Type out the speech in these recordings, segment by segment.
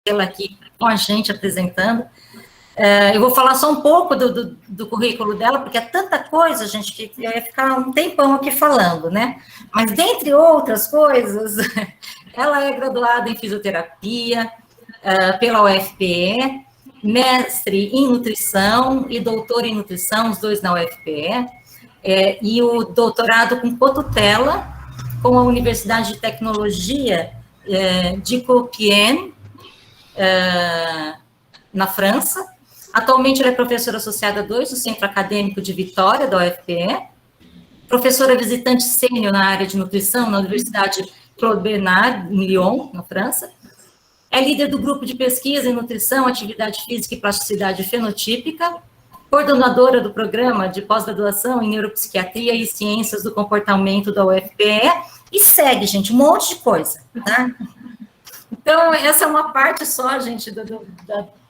tê-la aqui com a gente apresentando. Eu vou falar só um pouco do currículo dela, porque é tanta coisa, gente, que eu ia ficar um tempão aqui falando, né? Mas, dentre outras coisas, ela é graduada em fisioterapia pela UFPE, mestre em nutrição e doutor em nutrição, os dois na UFPE, e o doutorado com cotutela com a Universidade de Tecnologia de Compiègne, na França. Atualmente, ela é professora associada 2 do Centro Acadêmico de Vitória, da UFPE, professora visitante sênior na área de nutrição na Universidade Claude Bernard, em Lyon, na França. É líder do grupo de pesquisa em nutrição, atividade física e plasticidade fenotípica, coordenadora do programa de pós-graduação em neuropsiquiatria e ciências do comportamento da UFPE, e segue, gente, um monte de coisa, tá? Então, essa é uma parte só, gente,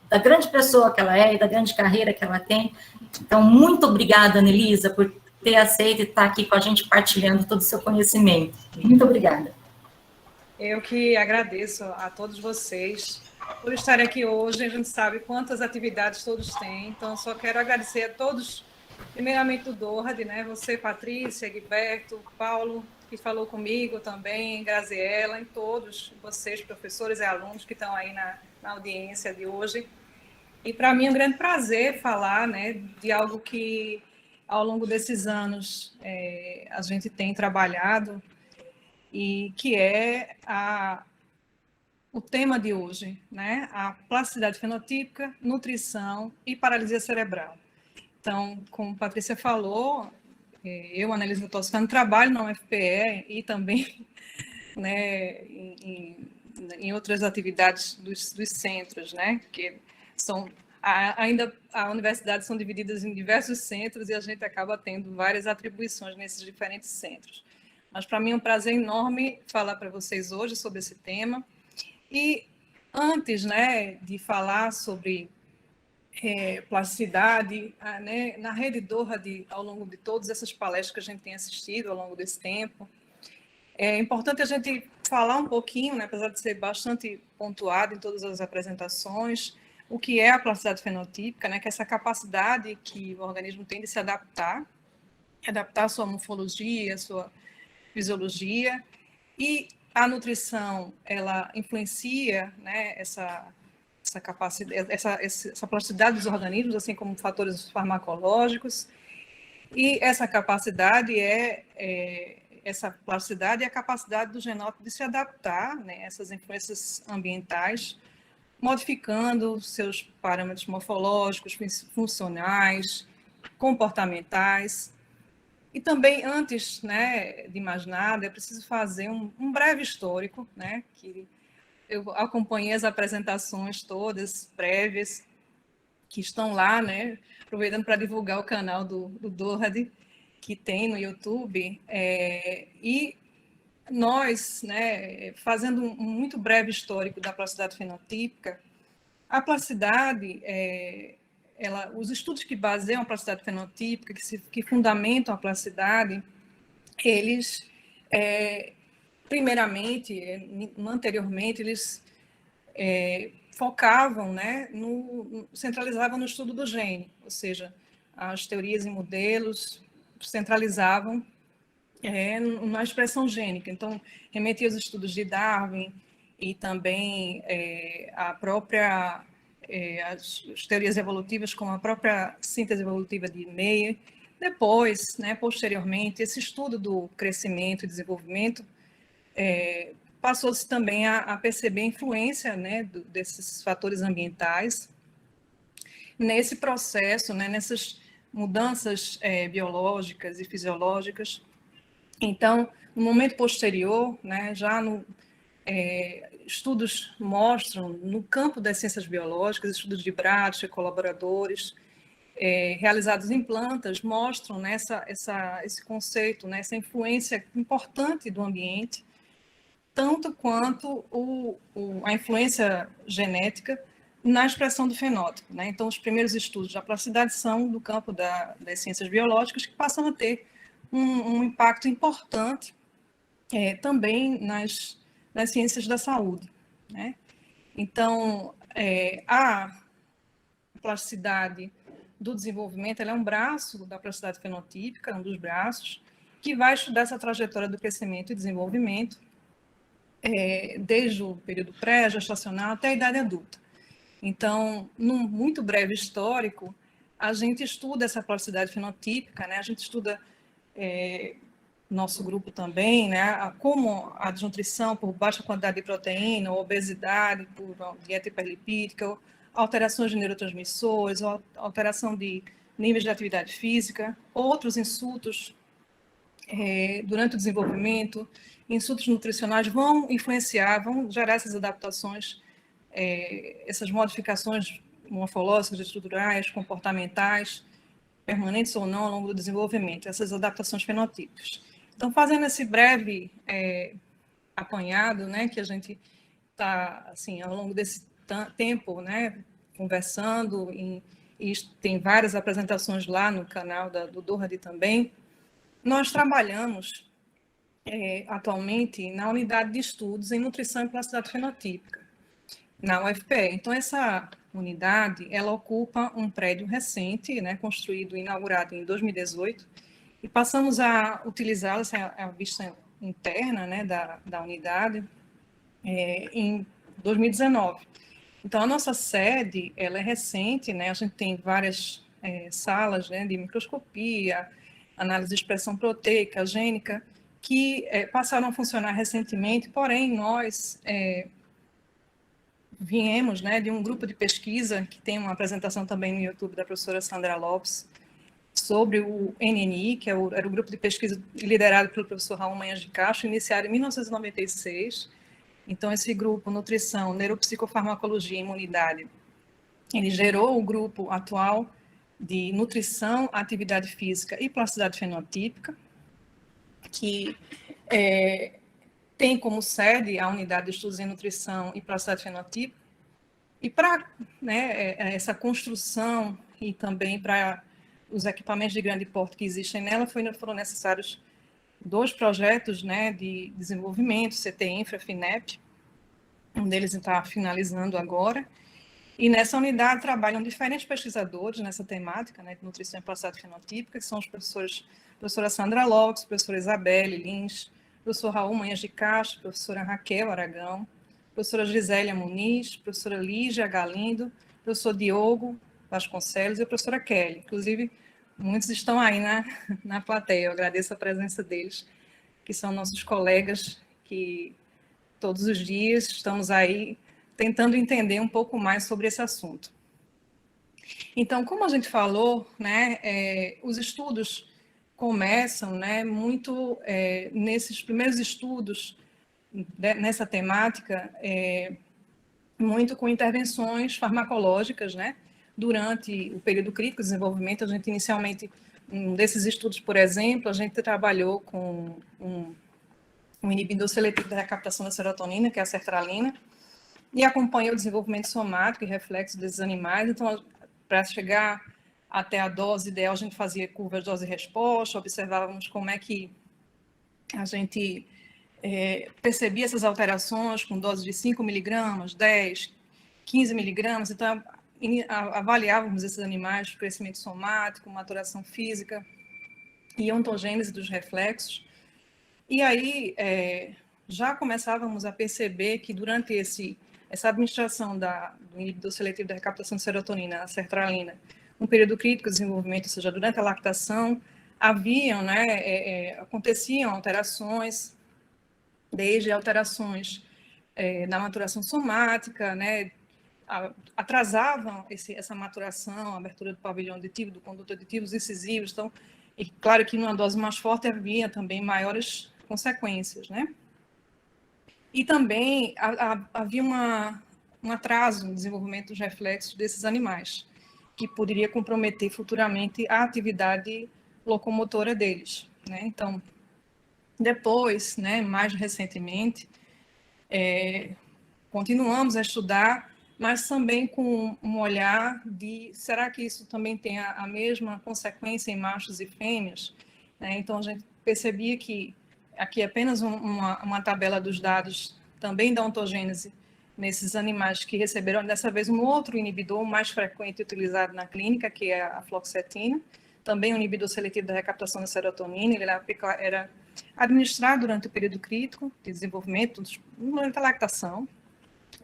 da grande pessoa que ela é e da grande carreira que ela tem. Então, muito obrigada, Anelisa, por ter aceito e estar aqui com a gente partilhando todo o seu conhecimento. Muito obrigada. Eu que agradeço a todos vocês por estarem aqui hoje. A gente sabe quantas atividades todos têm, então só quero agradecer a todos, primeiramente o Dorad, né? Você, Patrícia, Guilberto, Paulo, que falou comigo também, Graziela, e todos vocês, professores e alunos que estão aí na audiência de hoje. E para mim é um grande prazer falar, né, de algo que ao longo desses anos a gente tem trabalhado, e que é o tema de hoje, né? A plasticidade fenotípica, nutrição e paralisia cerebral. Então, como a Patrícia falou, eu, Anelisa Toscano, trabalho na UFPE e também, né, em outras atividades dos centros, né? Que são ainda a universidade são divididas em diversos centros e a gente acaba tendo várias atribuições nesses diferentes centros. Mas para mim é um prazer enorme falar para vocês hoje sobre esse tema. E antes, né, de falar sobre plasticidade, né, na Rede Dorad, ao longo de todas essas palestras que a gente tem assistido ao longo desse tempo, é importante a gente falar um pouquinho, né, apesar de ser bastante pontuado em todas as apresentações, o que é a plasticidade fenotípica, né, que é essa capacidade que o organismo tem de se adaptar a sua morfologia, a sua fisiologia, e a nutrição, ela influencia, né, essa capacidade, essa plasticidade dos organismos, assim como fatores farmacológicos, e essa capacidade essa plasticidade é a capacidade do genótipo de se adaptar, né, a essas influências ambientais, modificando seus parâmetros morfológicos, funcionais, comportamentais. E também, antes, né, de mais nada, é preciso fazer um breve histórico, né, que eu acompanhei as apresentações todas prévias, que estão lá, né, aproveitando para divulgar o canal do Dorad, que tem no YouTube, e nós, né, fazendo um muito breve histórico da plasticidade fenotípica, a plasticidade os estudos que baseiam a plasticidade fenotípica, que fundamentam a plasticidade, eles, primeiramente, anteriormente, eles focavam, né, centralizavam no estudo do gene, ou seja, as teorias e modelos centralizavam na expressão gênica. Então, remetia aos estudos de Darwin e também as teorias evolutivas, como a própria síntese evolutiva de Meyer. Depois, né, posteriormente, esse estudo do crescimento e desenvolvimento passou-se também a perceber a influência, né, desses fatores ambientais nesse processo, né, nessas mudanças biológicas e fisiológicas. Então, no momento posterior, né, já estudos mostram, no campo das ciências biológicas, estudos de Bradshaw e colaboradores, realizados em plantas, mostram, né, esse conceito, né, essa influência importante do ambiente, tanto quanto a influência genética na expressão do fenótipo, né? Então, os primeiros estudos da plasticidade são do campo das ciências biológicas, que passam a ter um impacto importante também nas ciências da saúde, né? Então, a plasticidade do desenvolvimento, ela é um braço da plasticidade fenotípica, um dos braços, que vai estudar essa trajetória do crescimento e desenvolvimento, desde o período pré-gestacional até a idade adulta. Então, num muito breve histórico, a gente estuda essa plasticidade fenotípica, né? A gente estuda, nosso grupo também, né? Como a desnutrição por baixa quantidade de proteína, obesidade por dieta hiperlipídica, alterações de neurotransmissores, alteração de níveis de atividade física, outros insultos durante o desenvolvimento, insultos nutricionais vão influenciar, vão gerar essas adaptações, essas modificações morfológicas, estruturais, comportamentais, permanentes ou não ao longo do desenvolvimento, essas adaptações fenotípicas. Então, fazendo esse breve apanhado, né, que a gente está, assim, ao longo desse tempo, né, conversando, e tem várias apresentações lá no canal do Doherty também, nós trabalhamos atualmente na unidade de estudos em nutrição e plasticidade fenotípica, na UFPE. Então, essa unidade, ela ocupa um prédio recente, né, construído, inaugurado em 2018, e passamos a utilizá-la, essa é a vista interna, né, da unidade, em 2019. Então, a nossa sede, ela é recente, né, a gente tem várias salas, né, de microscopia, análise de expressão proteica, gênica, que passaram a funcionar recentemente, porém, nós viemos, né, de um grupo de pesquisa, que tem uma apresentação também no YouTube da professora Sandra Lopes, sobre o NNI, que era o grupo de pesquisa liderado pelo professor Raul Manhães de Castro, iniciado em 1996. Então, esse grupo, Nutrição, Neuropsicofarmacologia e Imunidade, ele gerou o grupo atual de Nutrição, Atividade Física e Plasticidade Fenotípica, que tem como sede a Unidade de Estudos em Nutrição e Plasticidade Fenotípica. E para, né, essa construção e também para os equipamentos de grande porte que existem nela, foram necessários 2 projetos, né, de desenvolvimento, CT Infra, FINEP, um deles está finalizando agora, e nessa unidade trabalham diferentes pesquisadores nessa temática, né, de nutrição e plasticidade fenotípica, que são os professora Sandra Lopes, professora Isabelle Lins, professor Raul Manhães de Castro, professora Raquel Aragão, professora Gisélia Muniz, professora Lígia Galindo, professor Diogo Vasconcelos e a professora Kelly. Inclusive, muitos estão aí na plateia, eu agradeço a presença deles, que são nossos colegas, que todos os dias estamos aí tentando entender um pouco mais sobre esse assunto. Então, como a gente falou, né, os estudos começam, né, muito nesses primeiros estudos nessa temática, muito com intervenções farmacológicas, né, durante o período crítico de desenvolvimento. A gente inicialmente, um desses estudos, por exemplo, a gente trabalhou com um inibidor seletivo da recaptação da serotonina, que é a sertralina, e acompanha o desenvolvimento somático e reflexo desses animais. Então, para chegar até a dose ideal, a gente fazia curvas de dose e resposta, observávamos como é que a gente percebia essas alterações com doses de 5 miligramas, 10, 15 miligramas. Então, avaliávamos esses animais, crescimento somático, maturação física e ontogênese dos reflexos. E aí, já começávamos a perceber que durante essa administração do inibidor seletivo da recaptação de serotonina, a sertralina, um período crítico de desenvolvimento, ou seja, durante a lactação, aconteciam alterações, desde alterações na maturação somática, né, atrasavam essa maturação, a abertura do pavilhão auditivo, do conduto aditivo, os incisivos. Então, e claro que numa dose mais forte havia também maiores consequências, né? E também havia um atraso no desenvolvimento dos reflexos desses animais, que poderia comprometer futuramente a atividade locomotora deles, né? Então, depois, né, mais recentemente, continuamos a estudar, mas também com um olhar de, será que isso também tem a mesma consequência em machos e fêmeas? Então, a gente percebia que aqui apenas uma tabela dos dados também da ontogênese nesses animais que receberam, dessa vez, um outro inibidor mais frequente utilizado na clínica, que é a fluoxetina, também um inibidor seletivo da recaptação da serotonina. Ele era administrado durante o período crítico de desenvolvimento, durante a lactação,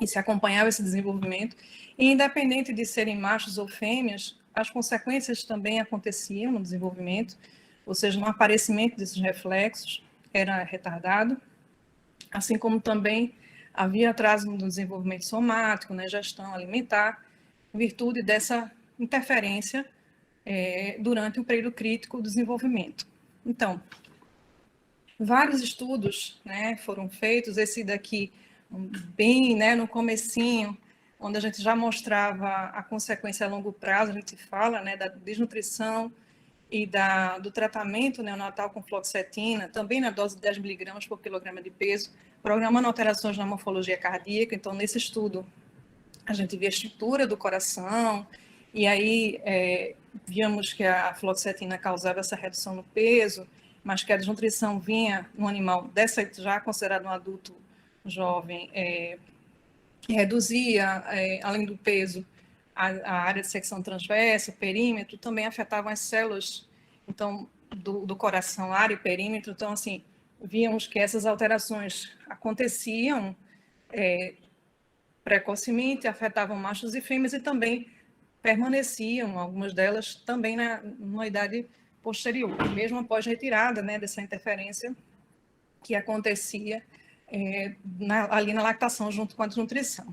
e se acompanhava esse desenvolvimento. E, independente de serem machos ou fêmeas, as consequências também aconteciam no desenvolvimento, ou seja, no aparecimento desses reflexos era retardado, assim como também havia atraso no desenvolvimento somático, na gestão alimentar, em virtude dessa interferência durante o período crítico do desenvolvimento. Então, vários estudos, né, foram feitos, esse daqui bem, né, no comecinho, onde a gente já mostrava a consequência a longo prazo, a gente fala, né, da desnutrição e do tratamento neonatal com fluoxetina, também na dose de 10 miligramas por quilograma de peso, programando alterações na morfologia cardíaca. Então, nesse estudo, a gente via a estrutura do coração, e aí víamos que a fluoxetina causava essa redução no peso, mas que a desnutrição vinha no animal, já considerado um adulto jovem, reduzia, além do peso, a área de secção transversa, o perímetro, também afetavam as células, então, do coração, área e perímetro. Então, assim, víamos que essas alterações aconteciam precocemente, afetavam machos e fêmeas e também permaneciam, algumas delas também numa idade posterior, mesmo após retirada, né, dessa interferência que acontecia ali na lactação junto com a desnutrição.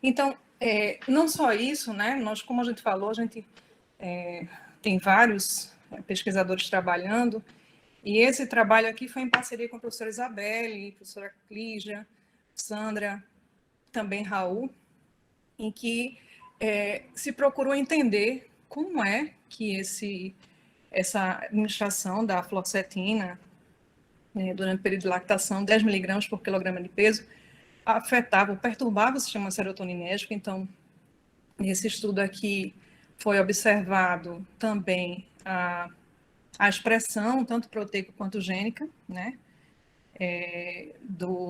Então, não só isso, né, nós, como a gente falou, a gente tem vários pesquisadores trabalhando, e esse trabalho aqui foi em parceria com a professora Isabelle, a professora Clígia, Sandra, também Raul, em que se procurou entender como é que essa administração da fluoxetina durante o período de lactação, 10 miligramas por quilograma de peso, afetava ou perturbava o sistema serotoninérgico. Então, nesse estudo aqui foi observado também a expressão, tanto proteica quanto gênica, né,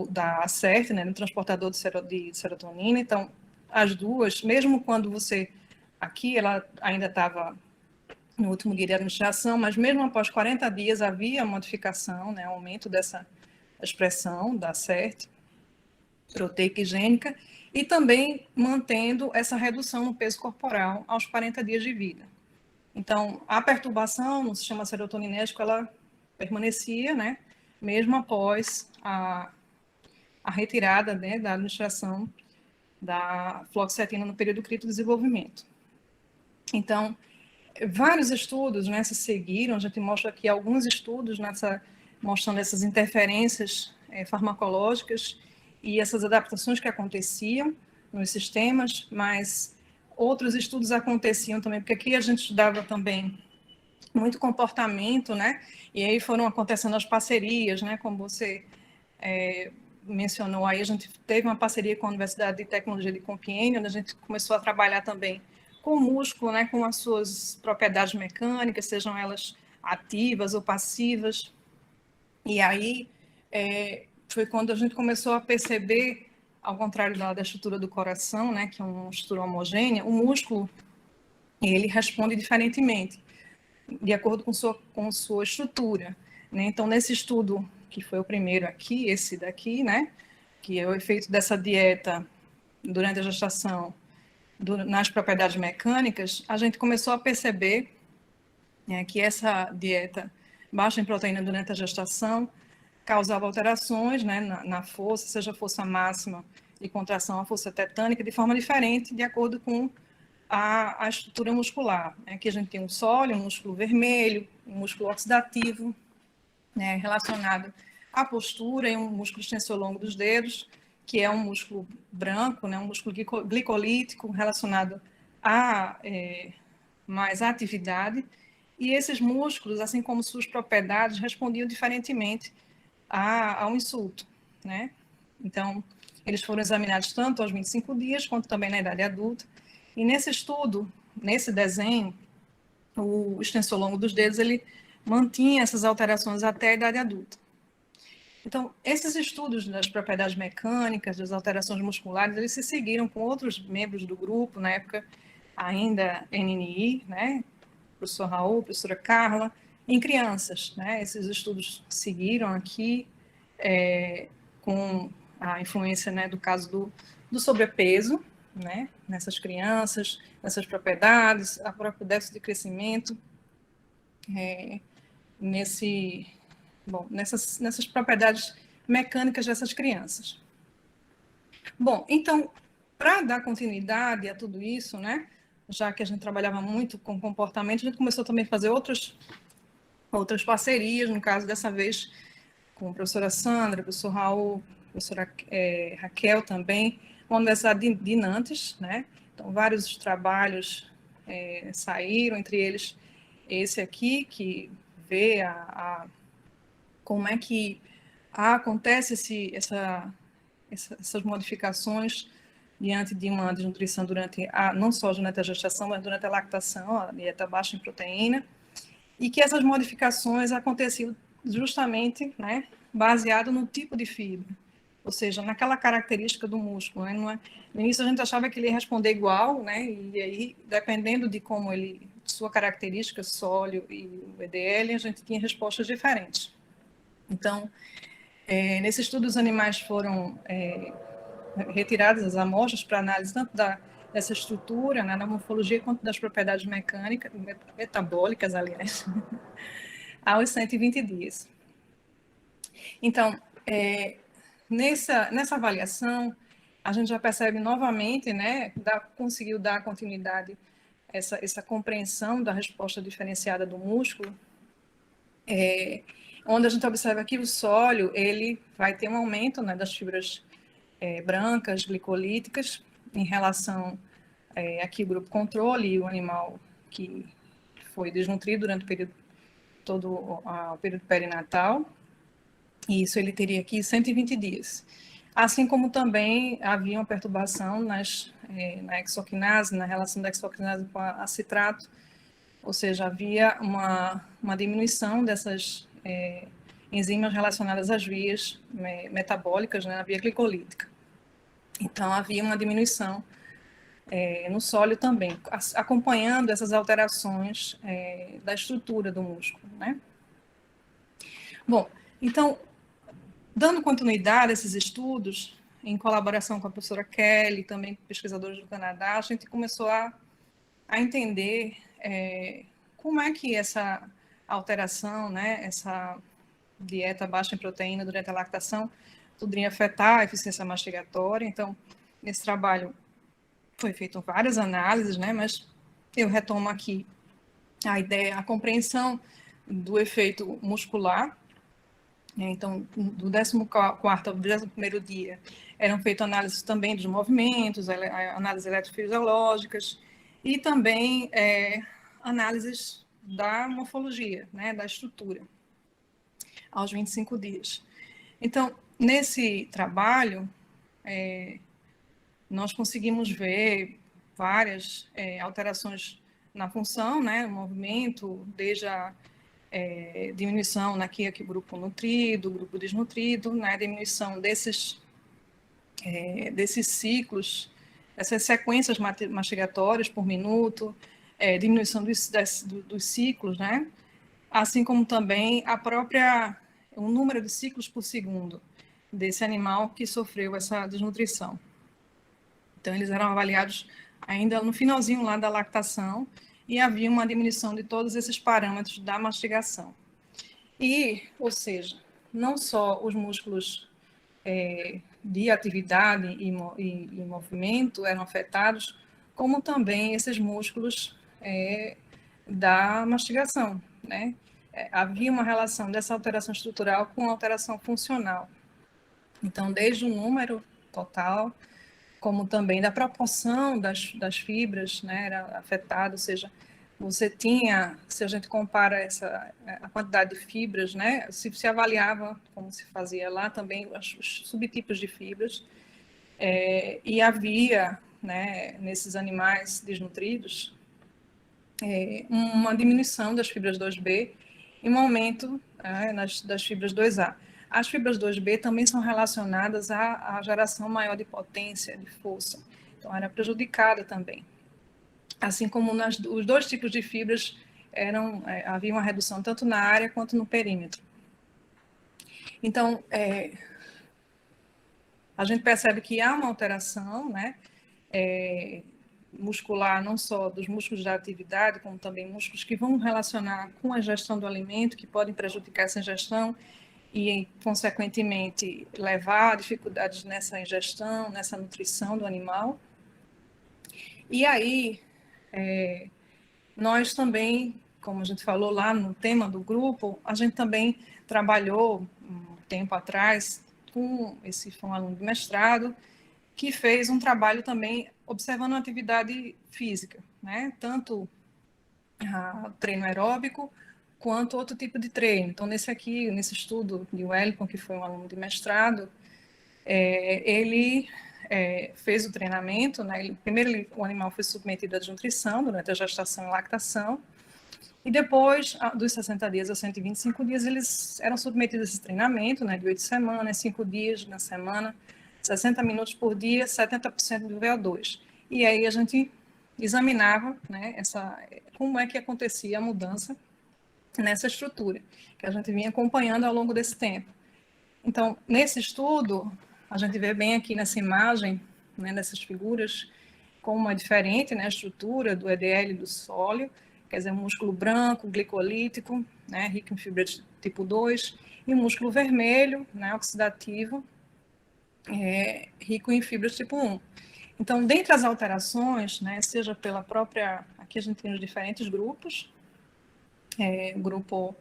da ACERT, né, no transportador de serotonina. Então, as duas, mesmo quando aqui ela ainda estava no último dia de administração, mas mesmo após 40 dias havia modificação, né, aumento dessa expressão da ACERT, proteica e gênica, e também mantendo essa redução no peso corporal aos 40 dias de vida. Então, a perturbação no sistema serotoninérgico, ela permanecia, né, mesmo após a retirada, né, da administração da fluoxetina no período crítico de desenvolvimento. Então, vários estudos, né, se seguiram, a gente mostra aqui alguns estudos mostrando essas interferências farmacológicas e essas adaptações que aconteciam nos sistemas, mas outros estudos aconteciam também, porque aqui a gente estudava também muito comportamento, né, e aí foram acontecendo as parcerias, né, como você mencionou aí, a gente teve uma parceria com a Universidade de Tecnologia de Compiègne, onde a gente começou a trabalhar também com o músculo, né, com as suas propriedades mecânicas, sejam elas ativas ou passivas. E aí foi quando a gente começou a perceber, ao contrário da estrutura do coração, né, que é uma estrutura homogênea, o músculo ele responde diferentemente, de acordo com sua estrutura, né? Então, nesse estudo, que foi o primeiro aqui, esse daqui, né, que é o efeito dessa dieta durante a gestação nas propriedades mecânicas, a gente começou a perceber que essa dieta baixa em proteína durante a gestação causava alterações, né, na força, seja a força máxima de contração, a força tetânica, de forma diferente, de acordo com a estrutura muscular. Aqui a gente tem um sólido, um músculo vermelho, um músculo oxidativo, né, relacionado à postura, e um músculo extensor longo dos dedos, que é um músculo branco, né, um músculo glicolítico, relacionado a mais à atividade. E esses músculos, assim como suas propriedades, respondiam diferentemente ao insulto, né? Então, eles foram examinados tanto aos 25 dias, quanto também na idade adulta. E nesse estudo, nesse desenho, o extensor longo dos dedos, ele mantinha essas alterações até a idade adulta. Então, esses estudos das propriedades mecânicas, das alterações musculares, eles se seguiram com outros membros do grupo, na época ainda NNI, né? Professor Raul, professora Carla, em crianças, né? Esses estudos seguiram aqui com a influência, né, do caso do sobrepeso, né? Nessas crianças, nessas propriedades, a própria déficit de crescimento, nessas propriedades mecânicas dessas crianças. Bom, então, para dar continuidade a tudo isso, né, já que a gente trabalhava muito com comportamento, a gente começou também a fazer outras parcerias, no caso dessa vez com a professora Sandra, o professor Raul, a professora Raquel também, com a Universidade de Nantes, né? Então, vários trabalhos saíram, entre eles esse aqui, que vê como é que acontece essas modificações diante de uma desnutrição não só durante a gestação, mas durante a lactação, a dieta baixa em proteína, e que essas modificações aconteciam justamente, né, baseado no tipo de fibra, ou seja, naquela característica do músculo. Né? No início a gente achava que ele ia responder igual, né, e aí, dependendo de como sua característica, sólio e o EDL, a gente tinha respostas diferentes. Então, nesse estudo, os animais foram retiradas as amostras para análise tanto dessa estrutura, né, na morfologia, quanto das propriedades mecânicas, metabólicas, aliás, aos 120 dias. Então, nessa avaliação, a gente já percebe novamente, né, conseguiu dar continuidade a essa compreensão da resposta diferenciada do músculo, onde a gente observa que o sólio ele vai ter um aumento, né, das fibras brancas, glicolíticas, em relação aqui ao grupo controle e o animal que foi desnutrido durante o período perinatal. E isso ele teria aqui 120 dias. Assim como também havia uma perturbação na hexoquinase, na relação da hexoquinase com a citrato, ou seja, havia uma diminuição dessas enzimas relacionadas às vias metabólicas, né, na via glicolítica. Então, havia uma diminuição no sólio também, acompanhando essas alterações da estrutura do músculo, né? Bom, então, dando continuidade a esses estudos, em colaboração com a professora Kelly, também pesquisadores do Canadá, a gente começou a entender como é que essa alteração, né, essa dieta baixa em proteína durante a lactação, poderia afetar a eficiência mastigatória. Então, nesse trabalho foi feito várias análises, né, mas eu retomo aqui a ideia, a compreensão do efeito muscular. Então, do 14º ao 21º dia, eram feitas análises também dos movimentos, análises eletrofisiológicas e também análises da morfologia, né, da estrutura, aos 25 dias. Então, nesse trabalho, nós conseguimos ver várias alterações na função, né, no movimento, desde a diminuição aqui grupo nutrido, grupo desnutrido, né, diminuição desses ciclos, essas sequências mastigatórias por minuto, diminuição dos ciclos, né, assim como também o número de ciclos por segundo desse animal que sofreu essa desnutrição. Então, eles eram avaliados ainda no finalzinho lá da lactação e havia uma diminuição de todos esses parâmetros da mastigação. Ou seja, não só os músculos de atividade e movimento eram afetados, como também esses músculos da mastigação, né? Havia uma relação dessa alteração estrutural com a alteração funcional. Então, desde o número total, como também da proporção das fibras, né, era afetado, ou seja, você tinha, se a gente compara a quantidade de fibras, né, se avaliava, como se fazia lá também, os subtipos de fibras, e havia, né, nesses animais desnutridos, uma diminuição das fibras 2B e um aumento das fibras 2A. As fibras 2B também são relacionadas à geração maior de potência, de força. Então, era prejudicada também. Assim como os dois tipos de fibras havia uma redução tanto na área quanto no perímetro. Então, a gente percebe que há uma alteração, né, muscular, não só dos músculos da atividade, como também músculos que vão relacionar com a ingestão do alimento, que podem prejudicar essa ingestão e, consequentemente, levar a dificuldades nessa ingestão, nessa nutrição do animal. E aí, nós também, como a gente falou lá no tema do grupo, a gente também trabalhou um tempo atrás foi um aluno de mestrado, que fez um trabalho também observando a atividade física, né? Tanto treino aeróbico quanto outro tipo de treino. Então, nesse estudo de Wellington, que foi um aluno de mestrado, ele fez o treinamento, né? Primeiro o animal foi submetido à desnutrição durante a gestação e lactação, e depois, dos 60 dias aos 125 dias, eles eram submetidos a esse treinamento, né, de 8 semanas, 5 dias na semana, 60 minutos por dia, 70% do VO2. E aí a gente examinava, né, como é que acontecia a mudança nessa estrutura, que a gente vinha acompanhando ao longo desse tempo. Então, nesse estudo, a gente vê bem aqui nessa imagem, né, nessas figuras, como é diferente, né, a estrutura do EDL e do sólio, quer dizer, um músculo branco, glicolítico, né, rico em fibra de tipo 2, e um músculo vermelho, né, oxidativo, rico em fibras tipo 1. Então, dentre as alterações, né, seja pela própria... Aqui a gente tem os diferentes grupos, o grupo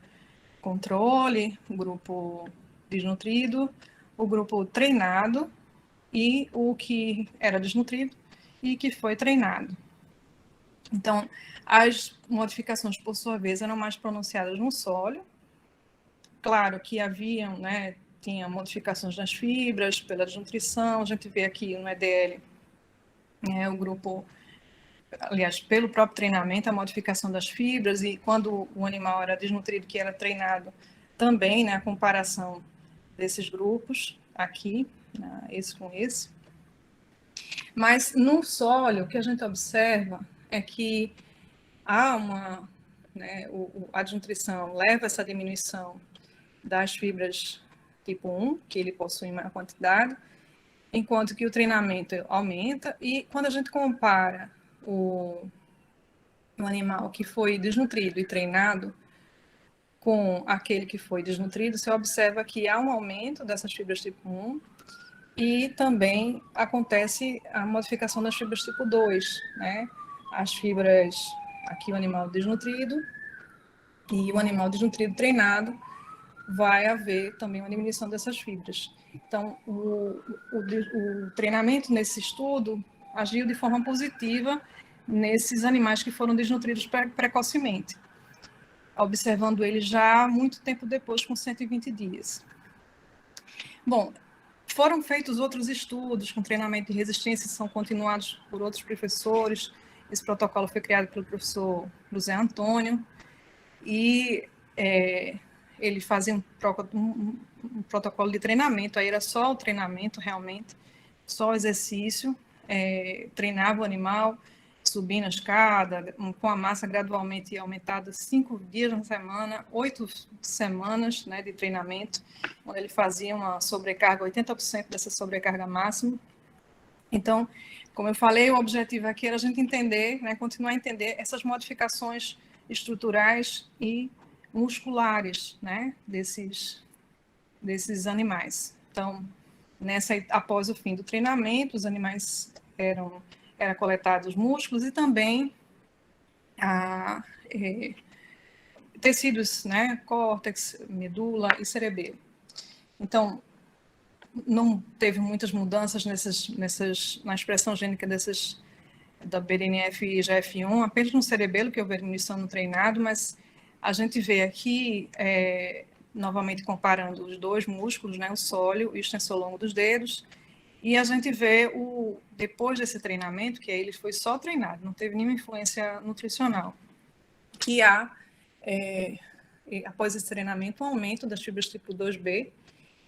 controle, o grupo desnutrido, o grupo treinado e o que era desnutrido e que foi treinado. Então, as modificações, por sua vez, eram mais pronunciadas no sólio. Claro que haviam, né, tinha modificações nas fibras, pela desnutrição. A gente vê aqui no EDL, o grupo, aliás, pelo próprio treinamento, a modificação das fibras, e quando o animal era desnutrido, que era treinado, também, né, a comparação desses grupos aqui, né, esse com esse. Mas no sólio, o que a gente observa é que há a desnutrição leva essa diminuição das fibras tipo 1, que ele possui maior quantidade, enquanto que o treinamento aumenta, e quando a gente compara o animal que foi desnutrido e treinado com aquele que foi desnutrido, você observa que há um aumento dessas fibras tipo 1 e também acontece a modificação das fibras tipo 2, né? As fibras, aqui o animal desnutrido e o animal desnutrido treinado, vai haver também uma diminuição dessas fibras. Então, o treinamento nesse estudo agiu de forma positiva nesses animais que foram desnutridos precocemente, observando eles já muito tempo depois, com 120 dias. Bom, foram feitos outros estudos com treinamento de resistência, são continuados por outros professores. Esse protocolo foi criado pelo professor José Antônio, e ele fazia um protocolo de treinamento, aí era só o treinamento realmente, só o exercício, treinava o animal, subindo a escada, com a massa gradualmente aumentada, 5 dias na semana, 8 semanas, né, de treinamento, onde ele fazia uma sobrecarga, 80% dessa sobrecarga máxima. Então, como eu falei, o objetivo aqui era a gente entender, né, continuar a entender essas modificações estruturais e musculares, né, desses animais. Então, após o fim do treinamento, os animais eram coletados músculos e também tecidos, né, córtex, medula e cerebelo. Então, não teve muitas mudanças na expressão gênica da BDNF e IGF-1, apenas no cerebelo, que houve diminuição no treinado, mas a gente vê aqui, novamente comparando os dois músculos, né, o sólio e o extensor longo dos dedos, e a gente vê, depois desse treinamento, que aí ele foi só treinado, não teve nenhuma influência nutricional, que há, após esse treinamento, um aumento das fibras tipo 2B,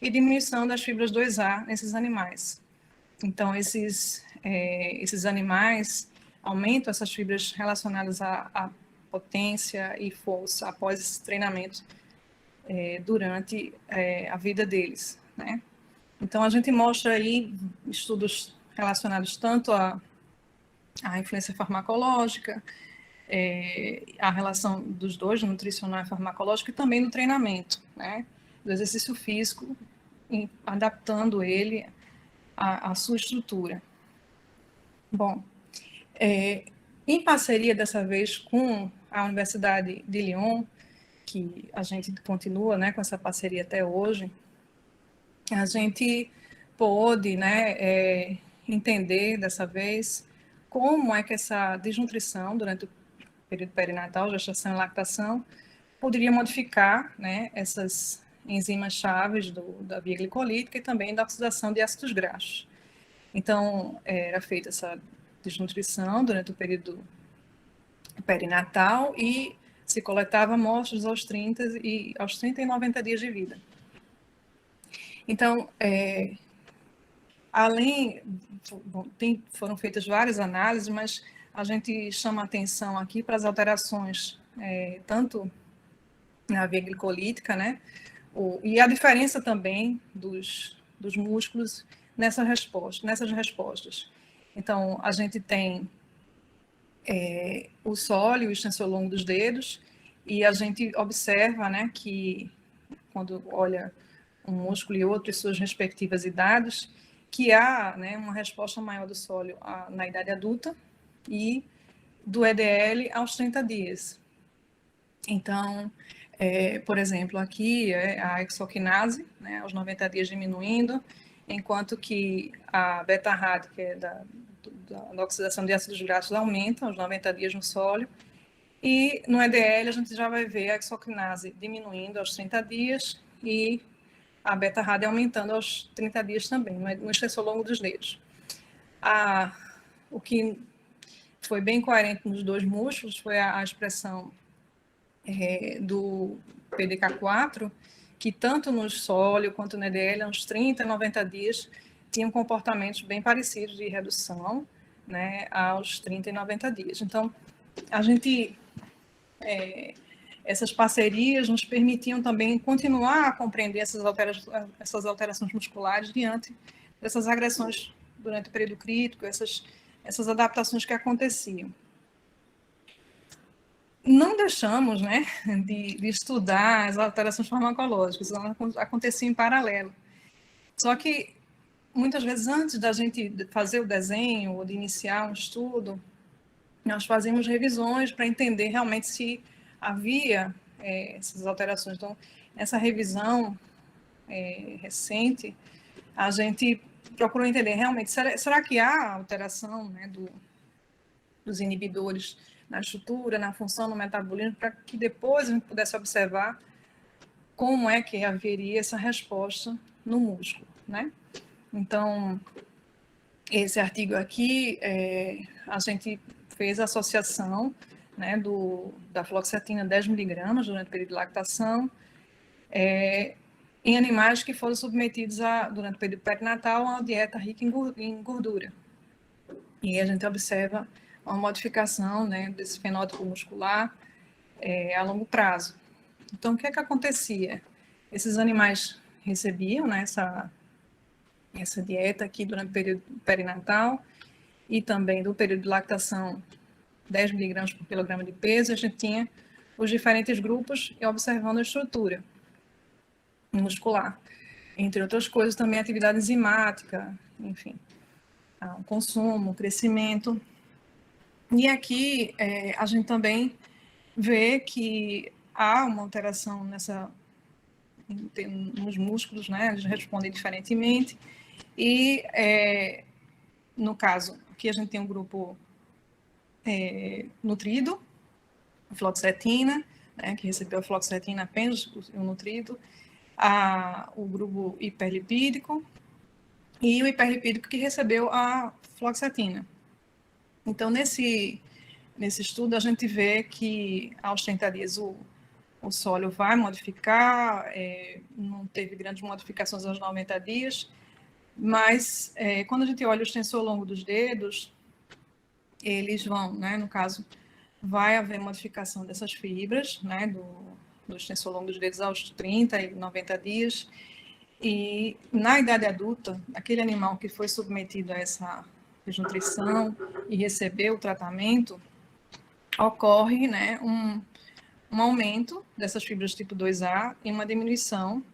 e diminuição das fibras 2A nesses animais. Então, esses animais aumentam essas fibras relacionadas à potência e força após esse treinamento durante a vida deles, né? Então, a gente mostra aí estudos relacionados tanto à influência farmacológica, a relação dos dois, nutricional e farmacológico, e também do treinamento, né? Do exercício físico, adaptando ele à sua estrutura. Bom, em parceria dessa vez com a Universidade de Lyon, que a gente continua, né, com essa parceria até hoje, a gente pôde, né, entender dessa vez como é que essa desnutrição durante o período perinatal, gestação e lactação, poderia modificar, né, essas enzimas chaves da via glicolítica e também da oxidação de ácidos graxos. Então, era feita essa desnutrição durante o período perinatal e se coletava amostras aos 30 e 90 dias de vida. Então, foram feitas várias análises, mas a gente chama atenção aqui para as alterações, tanto na via glicolítica, né, e a diferença também dos músculos nessas respostas. Então, a gente tem o sólio e o extensor longo dos dedos, e a gente observa, né, que quando olha um músculo e outro e suas respectivas idades, que há, né, uma resposta maior do sólio na idade adulta e do EDL aos 30 dias. Então, por exemplo, aqui a hexoquinase, né, aos 90 dias diminuindo, enquanto que a beta-RAD, que é da oxidação de ácidos graxos, aumenta aos 90 dias no sólio. E no EDL a gente já vai ver a hexoquinase diminuindo aos 30 dias e a beta-RAD aumentando aos 30 dias também, no extensor longo dos dedos. O que foi bem coerente nos dois músculos foi a expressão do PDK4, que tanto no sólio quanto no EDL, aos 30 e 90 dias, tinham comportamentos bem parecidos de redução, né, aos 30 e 90 dias. Então, a gente... essas parcerias nos permitiam também continuar a compreender essas alterações musculares diante dessas agressões durante o período crítico, essas adaptações que aconteciam. Não deixamos, né, de estudar as alterações farmacológicas, elas aconteciam em paralelo. Só que, muitas vezes, antes da gente fazer o desenho ou de iniciar um estudo, nós fazemos revisões para entender realmente se havia essas alterações. Então, nessa revisão recente, a gente procurou entender realmente, será que há alteração, né, dos inibidores na estrutura, na função, no metabolismo, para que depois a gente pudesse observar como é que haveria essa resposta no músculo, né? Então, esse artigo aqui, a gente fez a associação, né, da fluoxetina 10 miligramas durante o período de lactação, em animais que foram submetidos durante o período perinatal a uma dieta rica em gordura. E a gente observa uma modificação, né, desse fenótipo muscular a longo prazo. Então, o que é que acontecia? Esses animais recebiam, né, essa dieta aqui durante o período perinatal e também do período de lactação 10 miligramas por quilograma de peso, a gente tinha os diferentes grupos e observando a estrutura muscular. Entre outras coisas, também a atividade enzimática, enfim, o consumo, o crescimento. E aqui a gente também vê que há uma alteração nos músculos, né? Eles respondem diferentemente. E, no caso, aqui a gente tem um grupo nutrido, fluoxetina, né, que recebeu a fluoxetina apenas o nutrido, o grupo hiperlipídico e o hiperlipídico que recebeu a fluoxetina. Então, nesse estudo, a gente vê que aos 30 dias o o sólio vai modificar, não teve grandes modificações aos 90 dias, mas quando a gente olha o extensor longo dos dedos, eles vão, né, no caso, vai haver modificação dessas fibras, né, do extensor longo dos dedos aos 30 e 90 dias, e na idade adulta, aquele animal que foi submetido a essa desnutrição e recebeu o tratamento, ocorre, né, um aumento dessas fibras tipo 2A e uma diminuição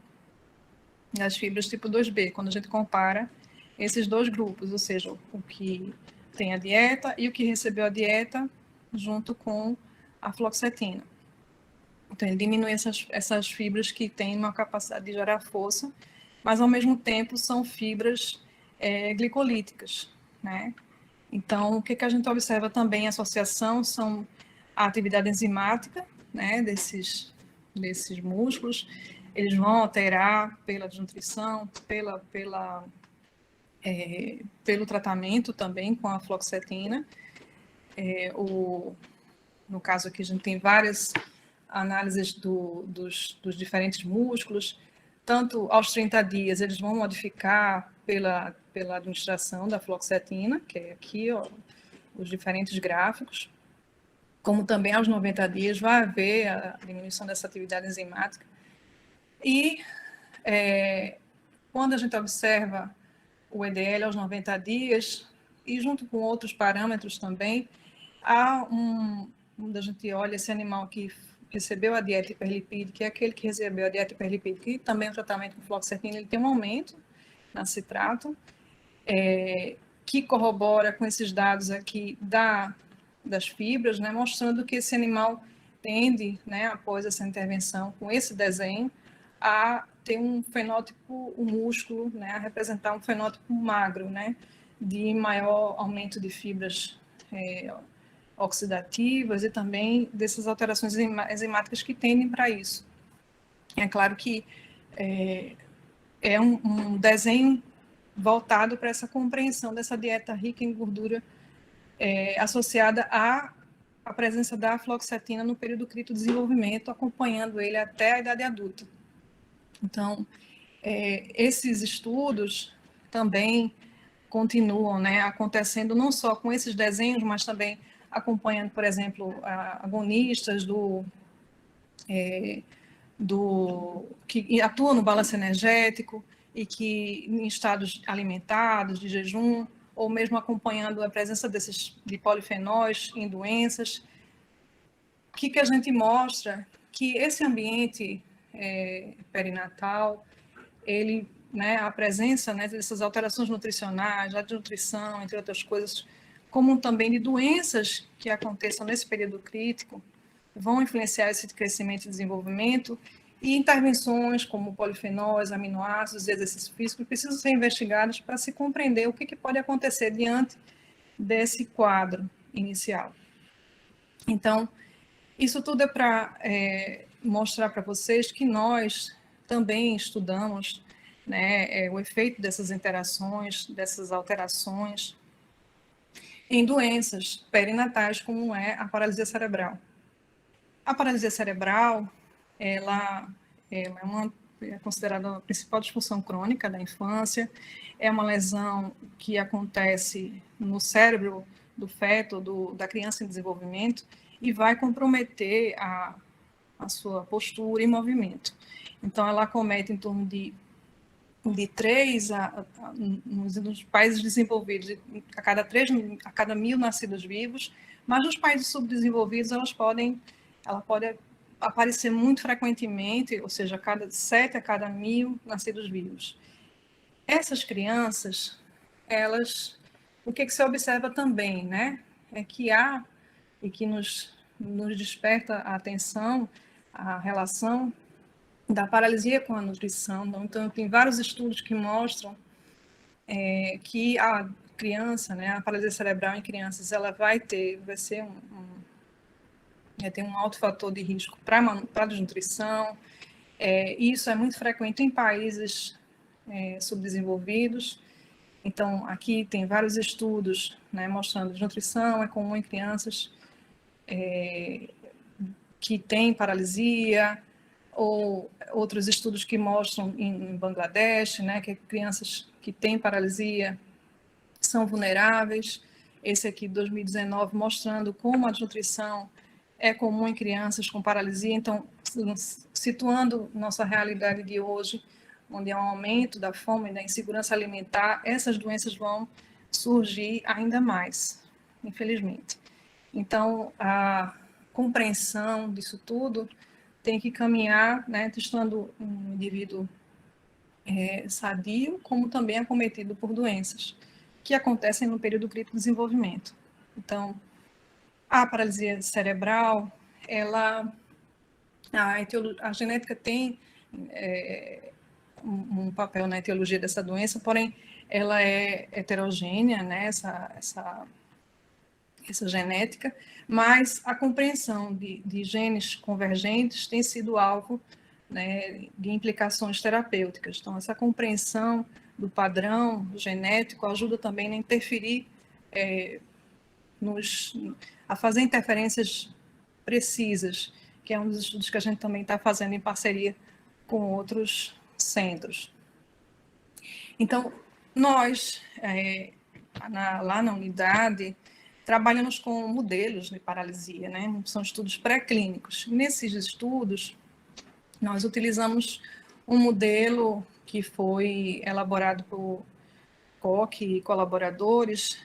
das fibras tipo 2B, quando a gente compara esses dois grupos, ou seja, o que tem a dieta e o que recebeu a dieta junto com a fluoxetina. Então, ele diminui essas fibras que têm uma capacidade de gerar força, mas, ao mesmo tempo, são fibras glicolíticas, né? Então, o que a gente observa também em associação são a atividade enzimática, né, desses músculos. Eles vão alterar pela desnutrição, pelo tratamento também com a fluoxetina. No caso aqui, a gente tem várias análises dos diferentes músculos. Tanto aos 30 dias, eles vão modificar pela administração da fluoxetina, que é aqui, ó, os diferentes gráficos, como também aos 90 dias vai haver a diminuição dessa atividade enzimática. E quando a gente observa o EDL aos 90 dias, e junto com outros parâmetros também, quando a gente olha esse animal que recebeu a dieta hiperlipídica, que é aquele que recebeu a dieta hiperlipídica e também o tratamento com fluoxetina, ele tem um aumento na citrato, que corrobora com esses dados aqui das fibras, né, mostrando que esse animal tende, né, após essa intervenção, com esse desenho, a ter um fenótipo, um músculo, né, a representar um fenótipo magro, né, de maior aumento de fibras oxidativas e também dessas alterações enzimáticas que tendem para isso. É claro que é um desenho voltado para essa compreensão dessa dieta rica em gordura associada à presença da fluoxetina no período crítico de desenvolvimento, acompanhando ele até a idade adulta. Então, esses estudos também continuam, né, acontecendo não só com esses desenhos, mas também acompanhando, por exemplo, agonistas que atuam no balanço energético e que em estados alimentados, de jejum, ou mesmo acompanhando a presença de polifenóis em doenças. O que a gente mostra? Que esse ambiente perinatal, ele, né, a presença, né, dessas alterações nutricionais, da desnutrição, entre outras coisas, como também de doenças que aconteçam nesse período crítico, vão influenciar esse crescimento e desenvolvimento, e intervenções como polifenóis, aminoácidos e exercício físico precisam ser investigados para se compreender o que pode acontecer diante desse quadro inicial. Então, isso tudo é para mostrar para vocês que nós também estudamos, né, o efeito dessas interações, dessas alterações em doenças perinatais, como é a paralisia cerebral. A paralisia cerebral, ela é considerada a principal disfunção crônica da infância, é uma lesão que acontece no cérebro do feto, da criança em desenvolvimento, e vai comprometer a sua postura e movimento. Então, ela acomete em torno de 3 nos países desenvolvidos, a cada 1.000 nascidos vivos, mas nos países subdesenvolvidos ela pode aparecer muito frequentemente, ou seja, a cada 7 a cada 1.000 nascidos vivos. Essas crianças, o que se observa também, né, é que há, e que nos desperta a atenção, a relação da paralisia com a nutrição. Então, tem vários estudos que mostram que a criança, né, a paralisia cerebral em crianças, ela vai ter um alto fator de risco para a desnutrição. Isso é muito frequente em países subdesenvolvidos. Então, aqui tem vários estudos, né, mostrando que desnutrição é comum em crianças que têm paralisia, ou outros estudos que mostram em Bangladesh, né, que crianças que têm paralisia são vulneráveis. Esse aqui, de 2019, mostrando como a desnutrição é comum em crianças com paralisia. Então, situando nossa realidade de hoje, onde há um aumento da fome e da insegurança alimentar, essas doenças vão surgir ainda mais, infelizmente. Então, a compreensão disso tudo tem que caminhar, né, testando um indivíduo sadio, como também acometido por doenças que acontecem no período crítico de desenvolvimento. Então, a paralisia cerebral, a genética tem um papel na etiologia dessa doença, porém, ela é heterogênea, né, essa genética, mas a compreensão de genes convergentes tem sido alvo, né, de implicações terapêuticas. Então, essa compreensão do padrão genético ajuda também a interferir, a fazer interferências precisas, que é um dos estudos que a gente também está fazendo em parceria com outros centros. Então, nós, lá na unidade, trabalhamos com modelos de paralisia, né? São estudos pré-clínicos. Nesses estudos, nós utilizamos um modelo que foi elaborado por Koch e colaboradores,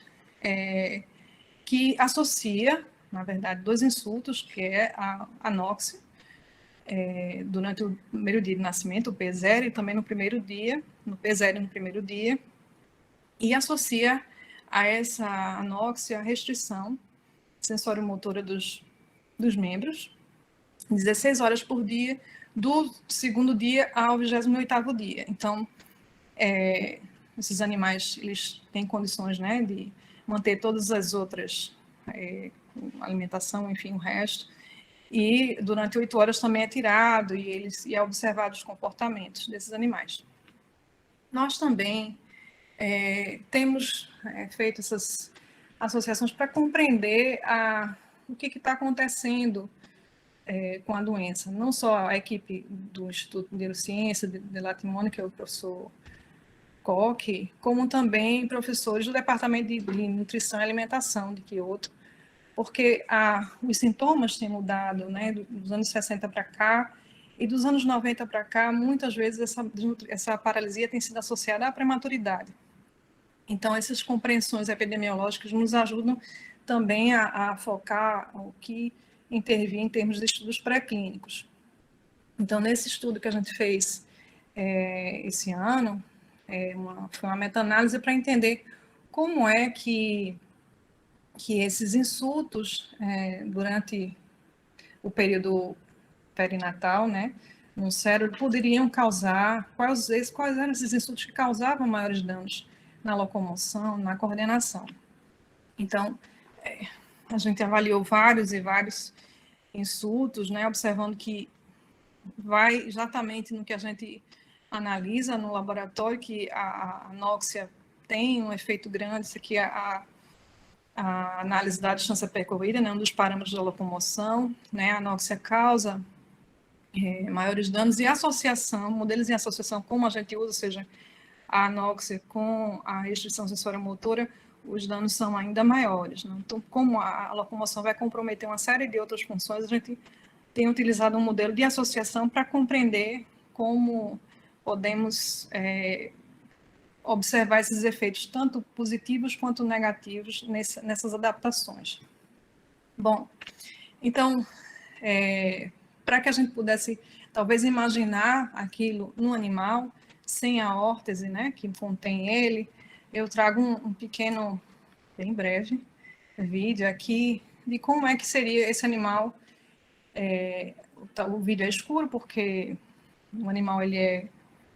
que associa, na verdade, dois insultos, que é a anóxia, durante o primeiro dia de nascimento, o P0, e também no primeiro dia, no P0 no primeiro dia, e associa a essa anóxia a restrição sensório-motora dos membros, 16 horas por dia, do segundo dia ao 28º dia. Então, esses animais, eles têm condições, né, de manter todas as outras, alimentação, enfim, o resto, e durante 8 horas também é tirado e é observado os comportamentos desses animais. Nós também temos feito essas associações para compreender o que está acontecendo com a doença. Não só a equipe do Instituto de Neurociência de Latimone, que é o professor Koch, como também professores do Departamento de Nutrição e Alimentação de Kyoto, porque os sintomas têm mudado, né, dos anos 60 para cá, e dos anos 90 para cá, muitas vezes essa paralisia tem sido associada à prematuridade. Então, essas compreensões epidemiológicas nos ajudam também a focar o que intervir em termos de estudos pré-clínicos. Então, nesse estudo que a gente fez esse ano, foi uma meta-análise para entender como é que esses insultos, durante o período perinatal, né, no cérebro, poderiam causar, quais eram esses insultos que causavam maiores danos na locomoção, na coordenação. Então, a gente avaliou vários e vários insultos, né, observando que vai exatamente no que a gente analisa no laboratório, que a anóxia tem um efeito grande. Isso aqui é a análise da distância percorrida, né, um dos parâmetros da locomoção, né, a anóxia causa maiores danos, e a associação, modelos em associação, como a gente usa, ou seja, a anóxia com a restrição sensório-motora, os danos são ainda maiores, né? Então, como a locomoção vai comprometer uma série de outras funções, a gente tem utilizado um modelo de associação para compreender como podemos observar esses efeitos, tanto positivos quanto negativos, nessas adaptações. Bom, então, para que a gente pudesse, talvez, imaginar aquilo no animal, sem a órtese, né, que contém ele, eu trago um pequeno, bem breve, vídeo aqui de como é que seria esse animal. O vídeo é escuro porque o animal ele é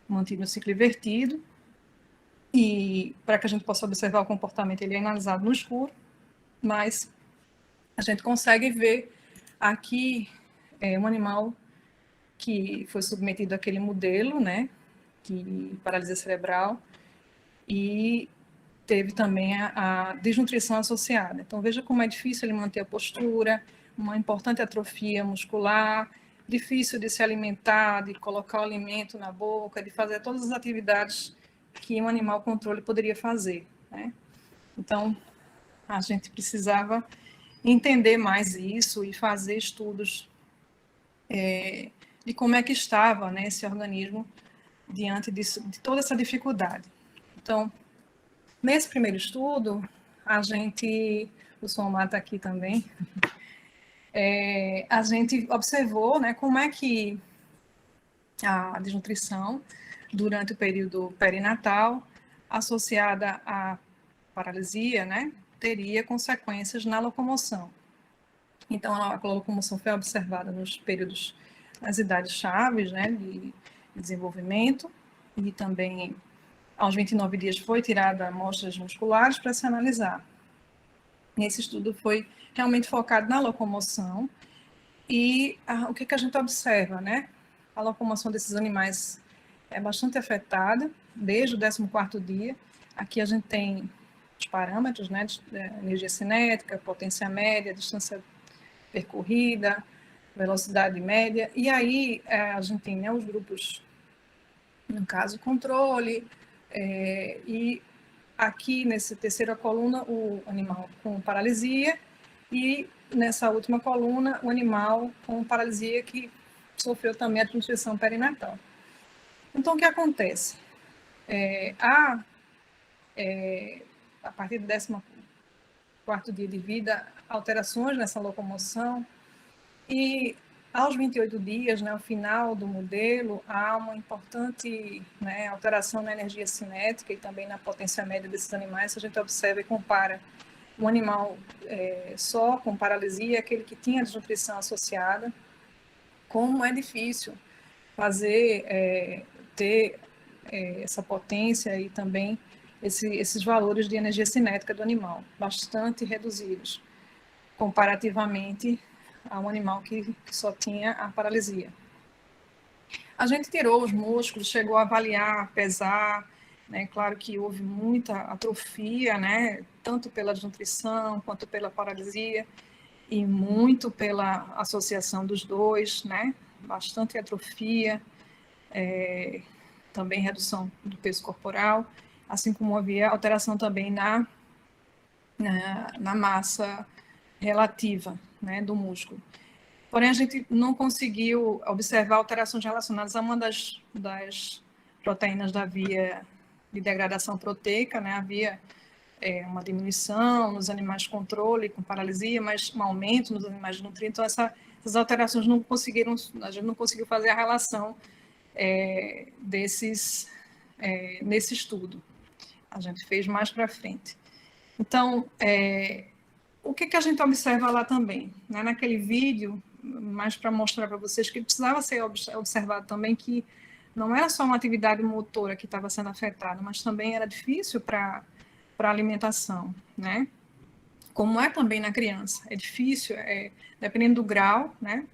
mantido no ciclo invertido, e para que a gente possa observar o comportamento, ele é analisado no escuro, mas a gente consegue ver aqui um animal que foi submetido àquele modelo, né, de paralisia cerebral, e teve também a desnutrição associada. Então, veja como é difícil ele manter a postura, uma importante atrofia muscular, difícil de se alimentar, de colocar o alimento na boca, de fazer todas as atividades que um animal controle poderia fazer, né? Então, a gente precisava entender mais isso e fazer estudos de como é que estava, né, esse organismo diante disso, de toda essa dificuldade. Então, nesse primeiro estudo, o Somar está aqui também, a gente observou, né, como é que a desnutrição durante o período perinatal, associada à paralisia, né, teria consequências na locomoção. Então, a locomoção foi observada nos períodos, nas idades chaves, né, de desenvolvimento, e também aos 29 dias foi tirada amostras musculares para se analisar. Esse estudo foi realmente focado na locomoção e o que a gente observa, né? A locomoção desses animais é bastante afetada desde o 14º dia. Aqui a gente tem os parâmetros, né, de energia cinética, potência média, distância percorrida, velocidade média, e aí a gente tem, né, os grupos, no caso, controle, e aqui nessa terceira coluna o animal com paralisia e nessa última coluna o animal com paralisia que sofreu também a desnutrição perinatal. Então, o que acontece? A partir do 14º dia de vida, alterações nessa locomoção e aos 28 dias, né, ao final do modelo, há uma importante, né, alteração na energia cinética e também na potência média desses animais. Se a gente observa e compara um animal só com paralisia, aquele que tinha desnutrição associada, como é difícil fazer, ter essa potência e também esses valores de energia cinética do animal, bastante reduzidos, comparativamente a um animal que só tinha a paralisia. A gente tirou os músculos, chegou a avaliar, pesar, né? Claro que houve muita atrofia, né? Tanto pela desnutrição quanto pela paralisia, e muito pela associação dos dois, né? Bastante atrofia, também redução do peso corporal, assim como havia alteração também na massa relativa, né, do músculo. Porém, a gente não conseguiu observar alterações relacionadas a uma das proteínas da via de degradação proteica, né? Havia uma diminuição nos animais de controle com paralisia, mas um aumento nos animais de nutrientes. Então, essas alterações a gente não conseguiu fazer a relação nesse estudo. A gente fez mais para frente. Então, o que a gente observa lá também? Né? Naquele vídeo, mais para mostrar para vocês que precisava ser observado também que não era só uma atividade motora que estava sendo afetada, mas também era difícil para a alimentação, né? Como é também na criança. É difícil, dependendo do grau, né,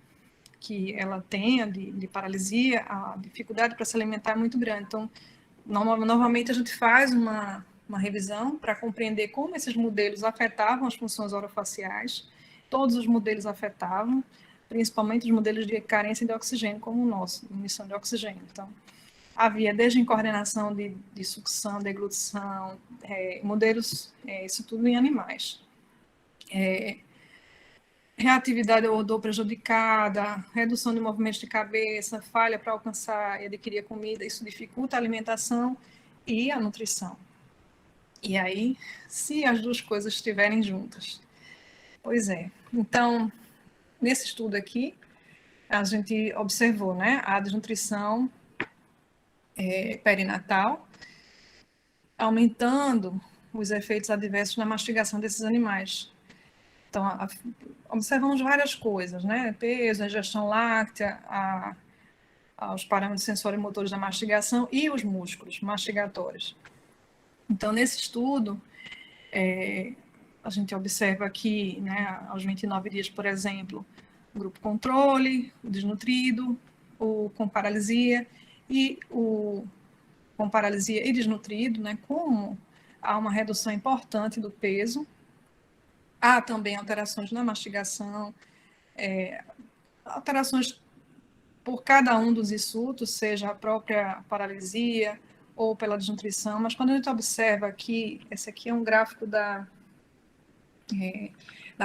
que ela tenha de paralisia, a dificuldade para se alimentar é muito grande. Então, novamente, a gente faz uma revisão para compreender como esses modelos afetavam as funções orofaciais. Todos os modelos afetavam, principalmente os modelos de carência de oxigênio, como o nosso, emissão de oxigênio. Então, havia desde incoordenação de sucção, deglutição, modelos, isso tudo em animais. Reatividade ao odor prejudicada, redução de movimentos de cabeça, falha para alcançar e adquirir a comida, isso dificulta a alimentação e a nutrição. E aí, se as duas coisas estiverem juntas? Pois é. Então, nesse estudo aqui, a gente observou, né, a desnutrição perinatal, aumentando os efeitos adversos na mastigação desses animais. Então, observamos várias coisas, né? Peso, a ingestão láctea, os parâmetros sensório-motores da mastigação e os músculos mastigatórios. Então, nesse estudo, a gente observa aqui, né, aos 29 dias, por exemplo, o grupo controle, o desnutrido, o com paralisia e o com paralisia e desnutrido, né, como há uma redução importante do peso. Há também alterações na mastigação, alterações por cada um dos insultos, seja a própria paralisia ou pela desnutrição, mas quando a gente observa aqui, esse aqui é um gráfico da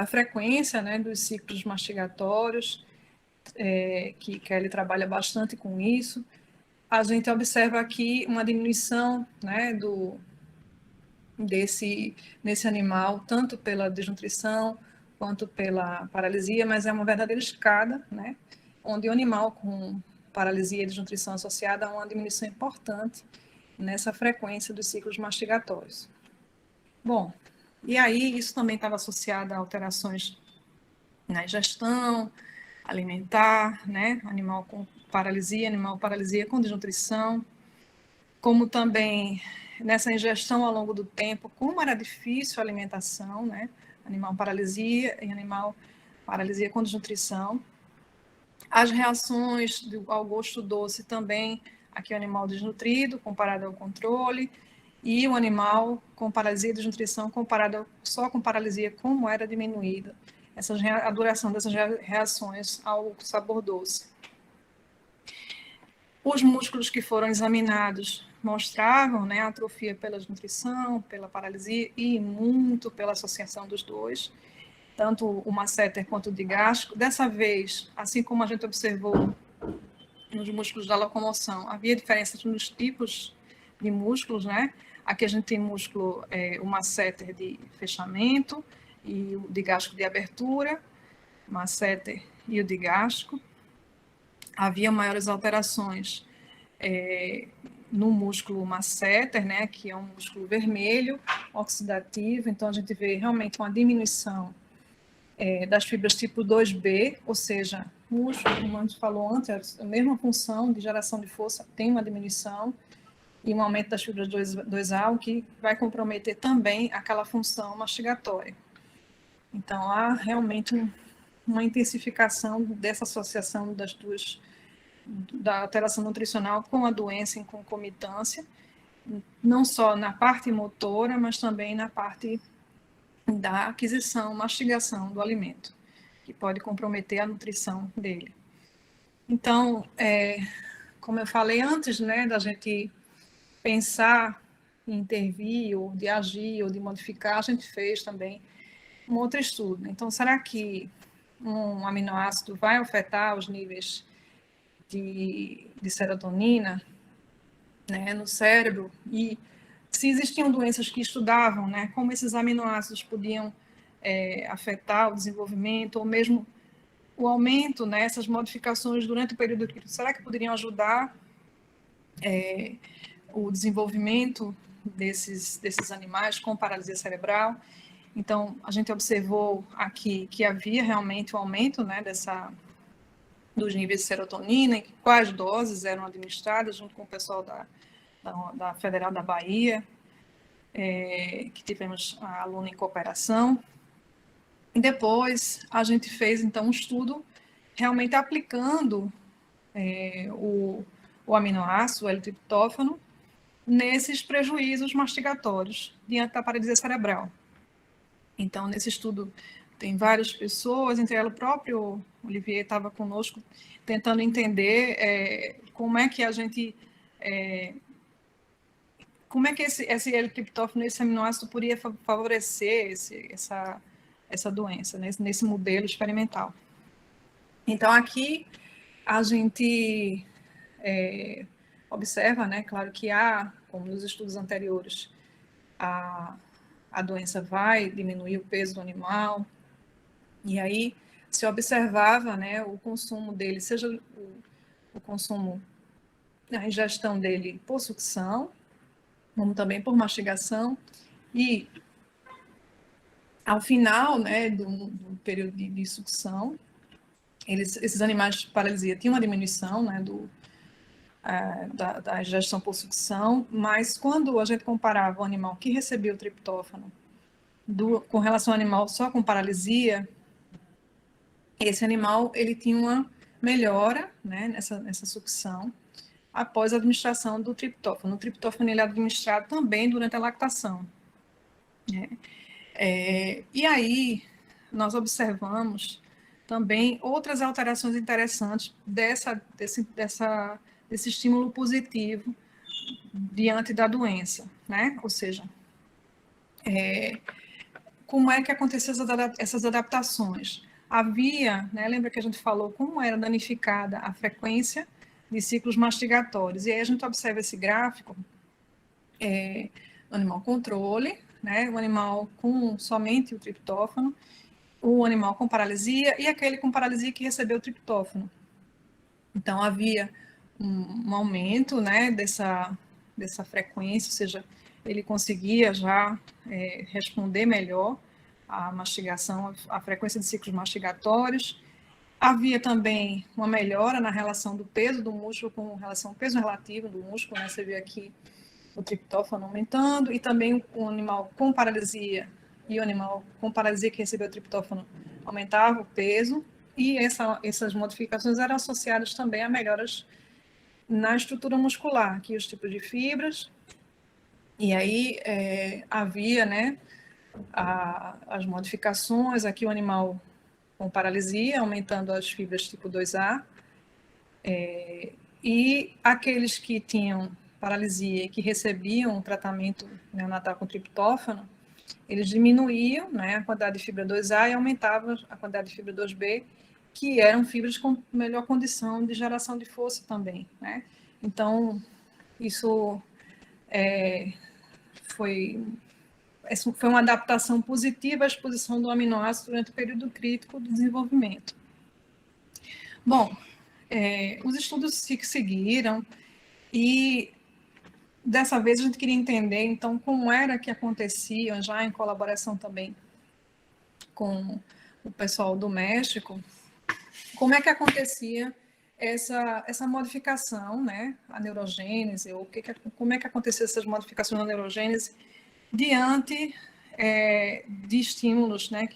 frequência, né, dos ciclos mastigatórios, que Kelly trabalha bastante com isso, a gente observa aqui uma diminuição, né, nesse animal, tanto pela desnutrição quanto pela paralisia, mas é uma verdadeira escada, né, onde o animal com paralisia e desnutrição associada a uma diminuição importante nessa frequência dos ciclos mastigatórios. Bom, e aí isso também estava associado a alterações na ingestão alimentar, né, animal paralisia com desnutrição, como também nessa ingestão ao longo do tempo, como era difícil a alimentação, né, animal paralisia e animal paralisia com desnutrição. As reações ao gosto doce também, aqui o animal desnutrido comparado ao controle, e o animal com paralisia e desnutrição comparado só com paralisia, como era diminuída a duração dessas reações ao sabor doce. Os músculos que foram examinados mostravam, né, atrofia pela desnutrição, pela paralisia e muito pela associação dos dois, tanto o masseter quanto o digástrico. Dessa vez, assim como a gente observou nos músculos da locomoção, havia diferenças nos tipos de músculos, né? Aqui a gente tem músculo, o masseter de fechamento e o digástrico de abertura, masseter e o digástrico. Havia maiores alterações no músculo masseter, né, que é um músculo vermelho, oxidativo, então a gente vê realmente uma diminuição das fibras tipo 2B, ou seja, músculo, como a gente falou antes, a mesma função de geração de força tem uma diminuição e um aumento das fibras 2A, o que vai comprometer também aquela função mastigatória. Então, há realmente uma intensificação dessa associação das duas, da alteração nutricional com a doença em concomitância, não só na parte motora, mas também na parte da aquisição, mastigação do alimento, que pode comprometer a nutrição dele. Então, como eu falei antes, né, da gente pensar em intervir, ou de agir, ou de modificar, a gente fez também um outro estudo. Então, será que um aminoácido vai afetar os níveis de serotonina, né, no cérebro? E se existiam doenças que estudavam, né, como esses aminoácidos podiam afetar o desenvolvimento, ou mesmo o aumento, né, essas modificações durante o período crítico, será que poderiam ajudar o desenvolvimento desses animais com paralisia cerebral? Então, a gente observou aqui que havia realmente um aumento, né, dos níveis de serotonina, e quais doses eram administradas, junto com o pessoal da Federal da Bahia, que tivemos a aluna em cooperação. E depois, a gente fez, então, um estudo realmente aplicando o aminoácido, o L-triptófano, nesses prejuízos mastigatórios diante da paralisia cerebral. Então, nesse estudo, tem várias pessoas, entre elas o próprio Olivier estava conosco, tentando entender como é que a gente... como é que esse L-triptófano, esse aminoácido, poderia favorecer essa doença, nesse modelo experimental. Então, aqui, a gente observa, né, claro que há, como nos estudos anteriores, a doença vai diminuir o peso do animal, e aí se observava, né, o consumo dele, seja o consumo, a ingestão dele por sucção, como também por mastigação, e ao final, né, do período de sucção, esses animais de paralisia tinham uma diminuição, né, da ingestão por sucção, mas quando a gente comparava o animal que recebia o triptófano com relação ao animal só com paralisia, esse animal ele tinha uma melhora, né, nessa sucção após a administração do triptófano. O triptófano ele é administrado também durante a lactação, né? E aí nós observamos também outras alterações interessantes desse estímulo positivo diante da doença, né? Ou seja, como é que aconteciam essas adaptações? Havia, né, lembra que a gente falou como era danificada a frequência de ciclos mastigatórios, e aí a gente observa esse gráfico, o animal controle, né, o animal com somente o triptófano, o animal com paralisia e aquele com paralisia que recebeu o triptófano. Então, havia um aumento, né, dessa frequência, ou seja, ele conseguia já responder melhor à mastigação, à frequência de ciclos mastigatórios. Havia também uma melhora na relação do peso do músculo com relação ao peso relativo do músculo, né? Você vê aqui o triptófano aumentando, e também o animal com paralisia e o animal com paralisia que recebeu o triptófano aumentava o peso, e essas modificações eram associadas também a melhoras na estrutura muscular, aqui os tipos de fibras, e aí havia, né, as modificações, aqui o animal com paralisia, aumentando as fibras tipo 2A, e aqueles que tinham paralisia e que recebiam um tratamento neonatal com triptófano, eles diminuíam, né, a quantidade de fibra 2A e aumentavam a quantidade de fibra 2B, que eram fibras com melhor condição de geração de força também, né? Então, isso foi uma adaptação positiva à exposição do aminoácido durante o período crítico do desenvolvimento. Bom, os estudos se seguiram, e dessa vez a gente queria entender, então, como era que acontecia, já em colaboração também com o pessoal do México, como é que acontecia essa modificação, né, a neurogênese, ou como é que acontecia essas modificações na neurogênese diante de estímulos, né,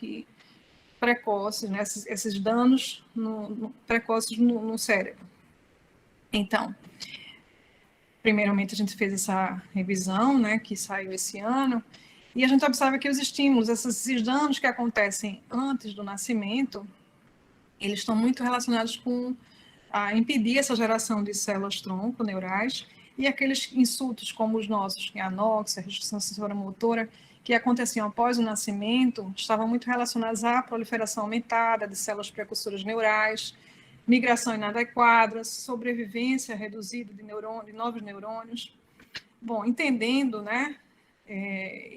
precoces, né, esses danos precoces no cérebro. Então, primeiramente a gente fez essa revisão, né, que saiu esse ano, e a gente observa que os estímulos, esses danos que acontecem antes do nascimento, eles estão muito relacionados com a impedir essa geração de células-tronco neurais, e aqueles insultos como os nossos, que é a anóxia, a restrição sensora-motora, que aconteciam após o nascimento, estavam muito relacionados à proliferação aumentada de células precursoras neurais, migração inadequada, sobrevivência reduzida de novos neurônios. Bom, entendendo, né,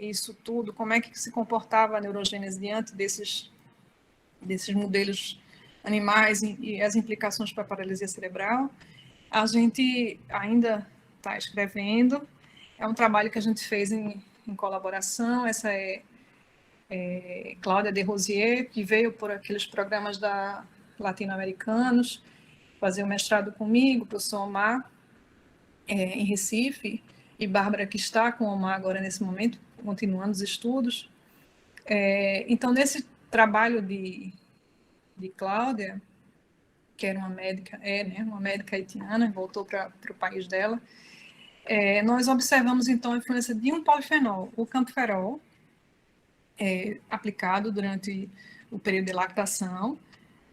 isso tudo, como é que se comportava a neurogênese diante desses modelos animais e as implicações para a paralisia cerebral, a gente ainda está escrevendo. É um trabalho que a gente fez em colaboração. Essa é Cláudia de Rosier, que veio por aqueles programas latino-americanos, fazer o mestrado comigo, o professor Omar, em Recife, e Bárbara, que está com o Omar agora nesse momento, continuando os estudos. Então, nesse trabalho de Cláudia, que era uma médica, né, uma médica haitiana, voltou para o país dela, nós observamos, então, a influência de um polifenol, o camperol, aplicado durante o período de lactação,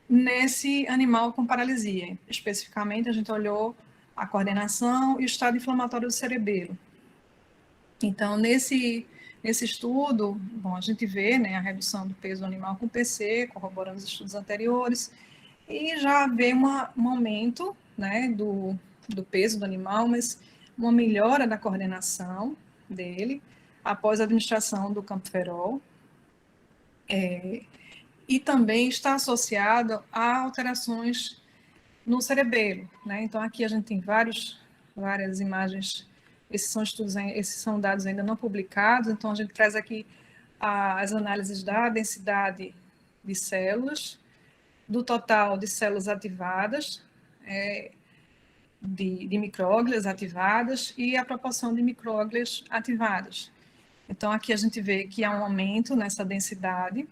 nesse animal com paralisia. Especificamente, a gente olhou a coordenação e o estado inflamatório do cerebelo. Então, nesse estudo, bom, a gente vê, né, a redução do peso do animal com PC, corroborando os estudos anteriores, e já vê um aumento, né, do peso do animal, mas uma melhora da coordenação dele após a administração do camperol. E também está associado a alterações no cerebelo, né? Então, aqui a gente tem várias imagens, esses são dados ainda não publicados, então a gente traz aqui as análises da densidade de células, do total de células ativadas, de micróglias ativadas e a proporção de micróglias ativadas. Então, aqui a gente vê que há um aumento nessa densidade.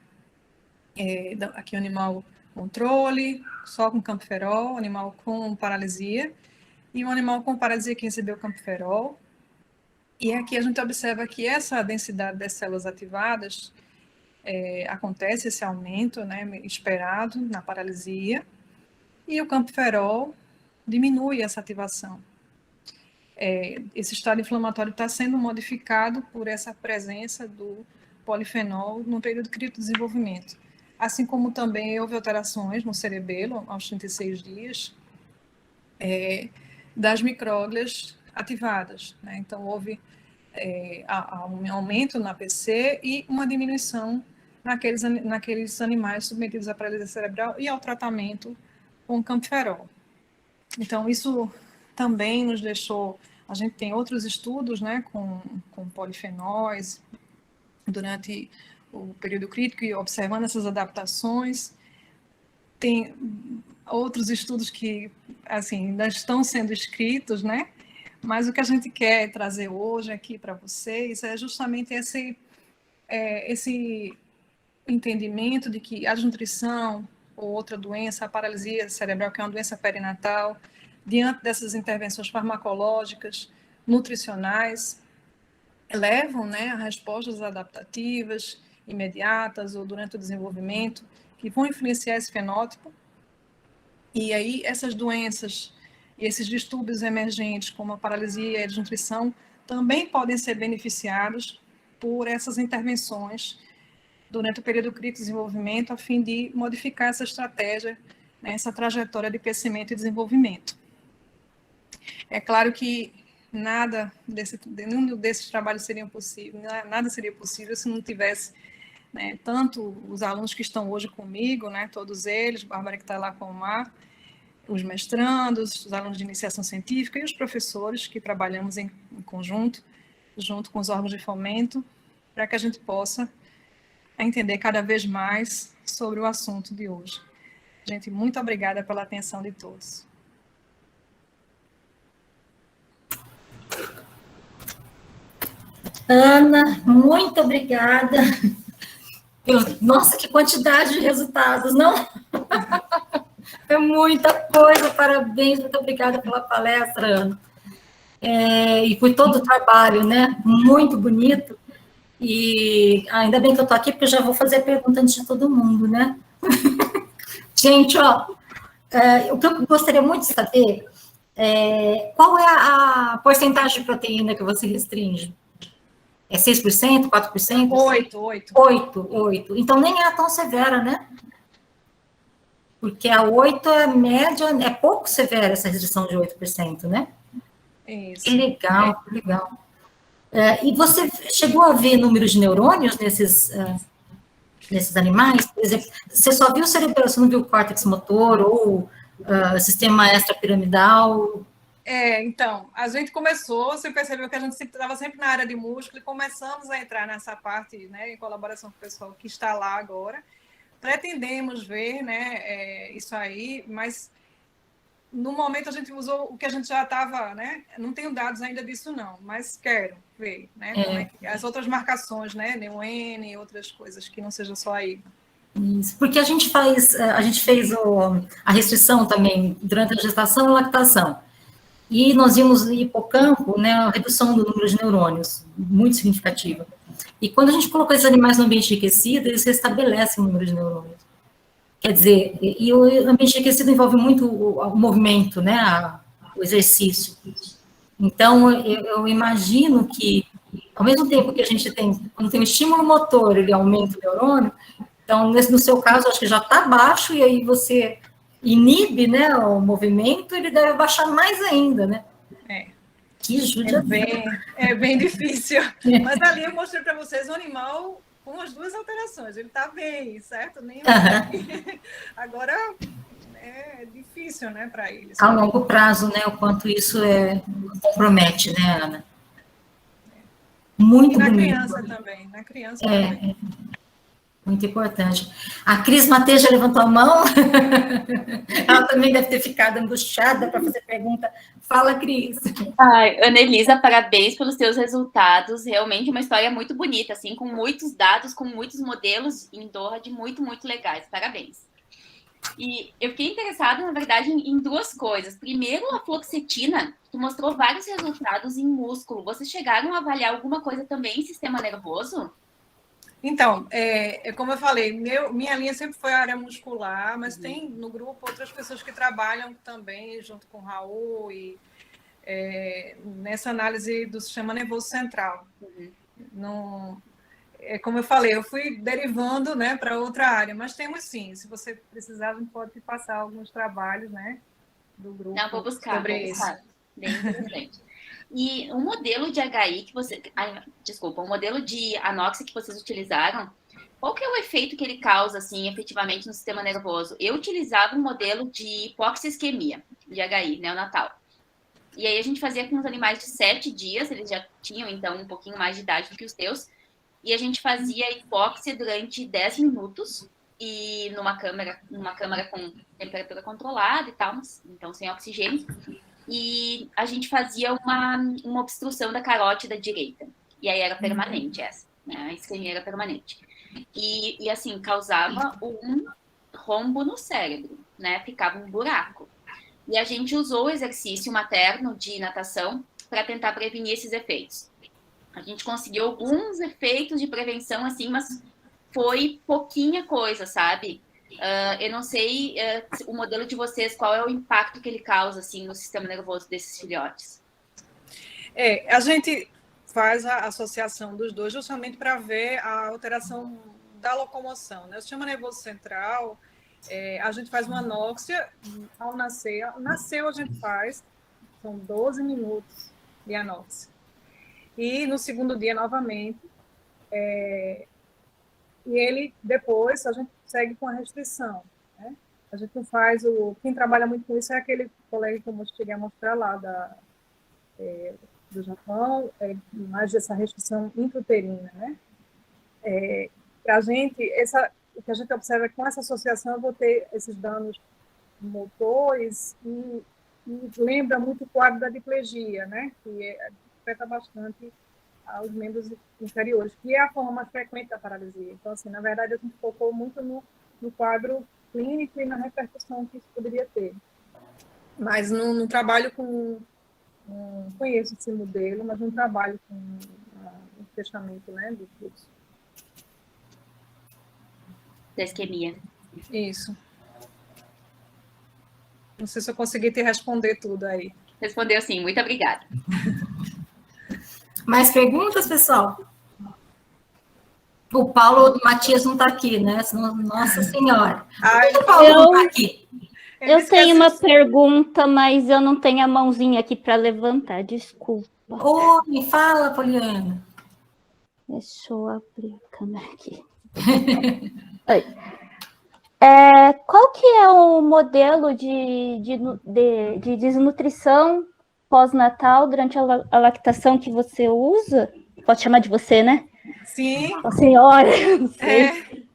Aqui o animal controle, só com camperol, animal com paralisia, e um animal com paralisia que recebeu camperol. E aqui a gente observa que essa densidade das células ativadas, acontece esse aumento, né, esperado na paralisia, e o campferol diminui essa ativação. Esse estado inflamatório está sendo modificado por essa presença do polifenol no período crítico de desenvolvimento. Assim como também houve alterações no cerebelo aos 36 dias das micróglias ativadas, né? Então, houve um aumento na PC e uma diminuição naqueles animais submetidos à paralisia cerebral e ao tratamento com campferol. Então, isso também nos deixou... A gente tem outros estudos, né, com polifenóis durante o período crítico e observando essas adaptações. Tem outros estudos que, assim, ainda estão sendo escritos, né? Mas o que a gente quer trazer hoje aqui para vocês é justamente esse entendimento de que a desnutrição ou outra doença, a paralisia cerebral, que é uma doença perinatal, diante dessas intervenções farmacológicas, nutricionais, levam, né, a respostas adaptativas, imediatas ou durante o desenvolvimento, que vão influenciar esse fenótipo. E aí essas doenças e esses distúrbios emergentes, como a paralisia e a desnutrição, também podem ser beneficiados por essas intervenções durante o período crítico de desenvolvimento, a fim de modificar essa estratégia, né, essa trajetória de crescimento e desenvolvimento. É claro que nenhum desses trabalhos seria possível, nada seria possível se não tivesse, né, tanto os alunos que estão hoje comigo, né, todos eles, Bárbara que está lá com o Mar, os mestrandos, os alunos de iniciação científica e os professores que trabalhamos em conjunto, junto com os órgãos de fomento, para que a gente possa entender cada vez mais sobre o assunto de hoje. Gente, muito obrigada pela atenção de todos. Ana, muito obrigada. Nossa, que quantidade de resultados, não? É muita coisa, parabéns, muito obrigada pela palestra, Ana. E por todo o trabalho, né? Muito bonito. E ainda bem que eu estou aqui, porque eu já vou fazer a pergunta antes de todo mundo, né? Gente, ó, o que eu gostaria muito de saber qual é a porcentagem de proteína que você restringe? É 6%, 4%? 8%. Então, nem é tão severa, né? Porque a 8% é média, é pouco severa essa restrição de 8%, né? Isso. Que legal, que legal. E você chegou a ver números de neurônios nesses animais? Por exemplo, você só viu o cerebelo, você não viu o córtex motor ou sistema extrapiramidal? Então, a gente começou, você percebeu que a gente estava sempre na área de músculo e começamos a entrar nessa parte, né, em colaboração com o pessoal que está lá agora. Pretendemos ver, né, isso aí, mas no momento a gente usou o que a gente já estava, né, não tenho dados ainda disso não, mas quero ver, né, como é que, as outras marcações, né, NEUN e outras coisas que não seja só aí. Isso, porque a gente fez a restrição também durante a gestação e lactação. E nós vimos no hipocampo, né, a redução do número de neurônios, muito significativa. E quando a gente colocou esses animais no ambiente enriquecido, eles restabelecem o número de neurônios. Quer dizer, e o ambiente enriquecido envolve muito o movimento, né, o exercício. Então, eu imagino que, ao mesmo tempo que a gente tem, quando tem um estímulo motor, ele aumenta o neurônio, então, no seu caso, acho que já está baixo, e aí você inibe, né, o movimento, ele deve baixar mais ainda, né? Que judiação. É bem difícil. Mas ali eu mostrei para vocês um animal com as duas alterações. Ele está bem, certo? Agora é difícil, né, para eles. A longo prazo, né, o quanto isso compromete, né, Ana? Muito bonito. Na criança também, também. Muito importante. A Cris Mateus já levantou a mão. Ela também deve ter ficado angustiada para fazer pergunta. Fala, Cris. Ai, Ana Elisa, parabéns pelos seus resultados. Realmente uma história muito bonita, assim, com muitos dados, com muitos modelos em Doha de muito, muito legais. Parabéns. E eu fiquei interessada, na verdade, em duas coisas. Primeiro, a fluoxetina, que mostrou vários resultados em músculo. Vocês chegaram a avaliar alguma coisa também em sistema nervoso? Então, como eu falei, minha linha sempre foi a área muscular, mas tem no grupo outras pessoas que trabalham também junto com o Raul e nessa análise do sistema nervoso central. Não, como eu falei, eu fui derivando, né, para outra área, mas temos sim. Se você precisar, a gente pode te passar alguns trabalhos, né, do grupo. Não, vou buscar. Bem interessante. E o modelo de HI que você... desculpa, o modelo de anóxia que vocês utilizaram, qual que é o efeito que ele causa, assim, efetivamente no sistema nervoso? Eu utilizava um modelo de hipoxia-isquemia, de HI, neonatal. E aí a gente fazia com os animais de 7 dias, eles já tinham, então, um pouquinho mais de idade do que os teus, e a gente fazia hipóxia durante 10 minutos, e numa câmara com temperatura controlada e tal, então sem oxigênio. E a gente fazia uma obstrução da carótida direita. E aí era permanente essa, né? A isquemia era permanente. E assim, causava um rombo no cérebro, né? Ficava um buraco. E a gente usou o exercício materno de natação para tentar prevenir esses efeitos. A gente conseguiu alguns efeitos de prevenção, assim, mas foi pouquinha coisa, sabe? Eu não sei o modelo de vocês, qual é o impacto que ele causa assim, no sistema nervoso desses filhotes. A gente faz a associação dos dois justamente para ver a alteração da locomoção, né? O sistema nervoso central, a gente faz uma anóxia ao nascer. Nasceu a gente faz, são 12 minutos de anóxia. E no segundo dia, novamente, e ele, depois, a gente segue com a restrição, né? A gente não faz quem trabalha muito com isso é aquele colega que eu cheguei a mostrar lá do Japão, mais dessa restrição intrauterina, né? Para a gente, o que a gente observa é que com essa associação eu vou ter esses danos motores e lembra muito o quadro da diplegia, né? Que afeta bastante aos membros inferiores, que é a forma mais frequente da paralisia. Então, assim, na verdade, a gente focou muito no quadro clínico e na repercussão que isso poderia ter. Mas no trabalho conheço esse modelo, mas não trabalho com o fechamento, né, do fluxo. Da isquemia. Isso. Não sei se eu consegui te responder tudo aí. Respondeu sim, muito obrigada. Mais perguntas, pessoal? O Paulo Matias não está aqui, né? Nossa Senhora. Por que o Paulo não está aqui? Eu tenho uma pergunta, mas eu não tenho a mãozinha aqui para levantar, desculpa. Oi, fala, Poliana. Deixa eu abrir a câmera aqui. Qual que é o modelo de desnutrição pós-natal durante a lactação que você usa? Pode chamar de você, né? Sim. A senhora, não sei.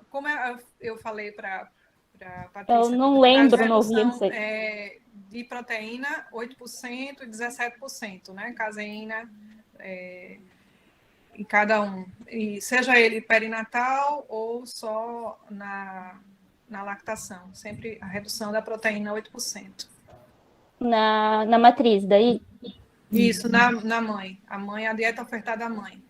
Como eu falei para Patrícia... Eu não lembro, não ouvi, não sei. De proteína, 8% e 17%, né? Caseína em cada um. E seja ele perinatal ou só na lactação. Sempre a redução da proteína 8%. Na matriz, daí? Isso, na mãe. A mãe, a dieta ofertada à mãe.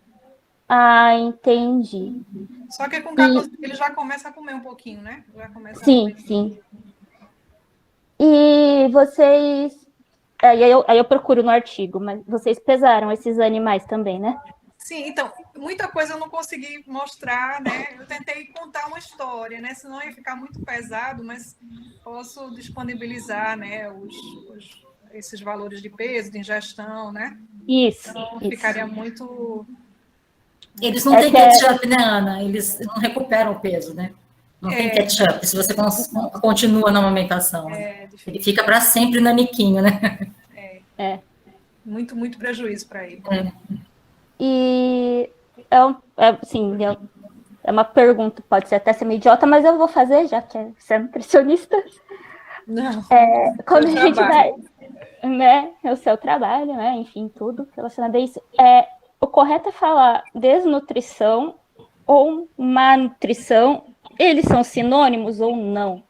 Ah, entendi. Só que com 14 ele já começa a comer um pouquinho, né? Já começa sim. E vocês... Aí eu procuro no artigo, mas vocês pesaram esses animais também, né? Sim, então, muita coisa eu não consegui mostrar, né? Eu tentei contar uma história, né? Senão ia ficar muito pesado, mas posso disponibilizar, né? Esses valores de peso, de ingestão, né? Isso. Então, ficaria muito... Eles não têm ketchup, né, Ana? Eles não recuperam o peso, né? Não tem ketchup, se você continua na amamentação. Ele fica para sempre naniquinho, né? Muito, muito prejuízo para ele. E assim, é uma pergunta, pode ser até ser meio idiota, mas eu vou fazer, já que você é nutricionista. Não. Quando a gente vai, né? É o seu trabalho, né? Enfim, tudo relacionado a isso. O correto é falar desnutrição ou má nutrição. Eles são sinônimos ou não?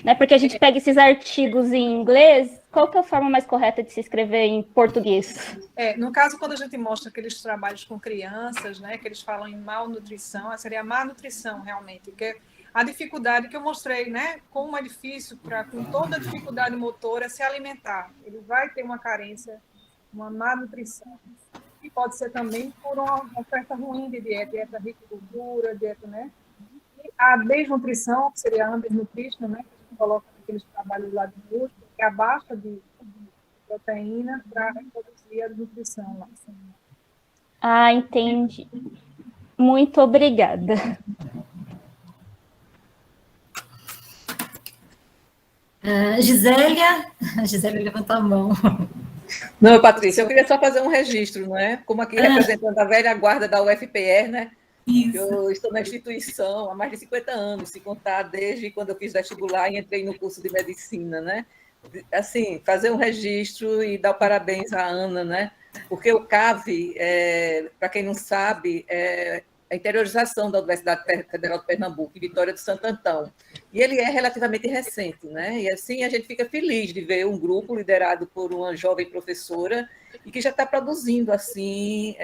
Né? Porque a gente pega esses artigos em inglês, qual que é a forma mais correta de se escrever em português? No caso, quando a gente mostra aqueles trabalhos com crianças, né, que eles falam em malnutrição, seria a má nutrição, realmente, que é a dificuldade que eu mostrei, né, como é difícil, com toda a dificuldade motora, se alimentar. Ele vai ter uma carência, uma má nutrição. E pode ser também por uma oferta ruim de dieta rica em gordura, dieta, né? E a desnutrição, que seria a undernutrition, né, que a gente coloca naqueles trabalhos lá de músculo, que é a baixa de proteína para reproduzir a nutrição lá. Ah, entendi. Muito obrigada. Gisélia levantou a mão. Não, Patrícia, eu queria só fazer um registro, não é? Como aqui representando a velha guarda da UFPR, né? Isso. Eu estou na instituição há mais de 50 anos, se contar desde quando eu fiz vestibular e entrei no curso de medicina, né? Assim, fazer um registro e dar o parabéns à Ana, né? Porque o CAV, para quem não sabe, é a interiorização da Universidade Federal de Pernambuco, em Vitória de Santo Antão. E ele é relativamente recente, né? E assim a gente fica feliz de ver um grupo liderado por uma jovem professora e que já está produzindo assim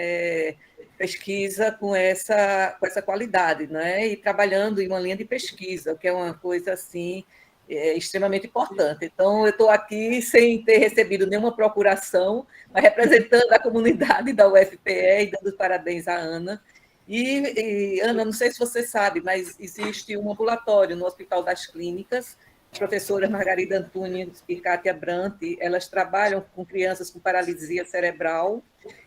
pesquisa com essa qualidade, né? E trabalhando em uma linha de pesquisa, que é uma coisa assim extremamente importante. Então, eu estou aqui sem ter recebido nenhuma procuração, mas representando a comunidade da UFPE e dando parabéns à Ana. E, Ana, não sei se você sabe, mas existe um ambulatório no Hospital das Clínicas, as professoras Margarida Antunes e Kátia Brant, elas trabalham com crianças com paralisia cerebral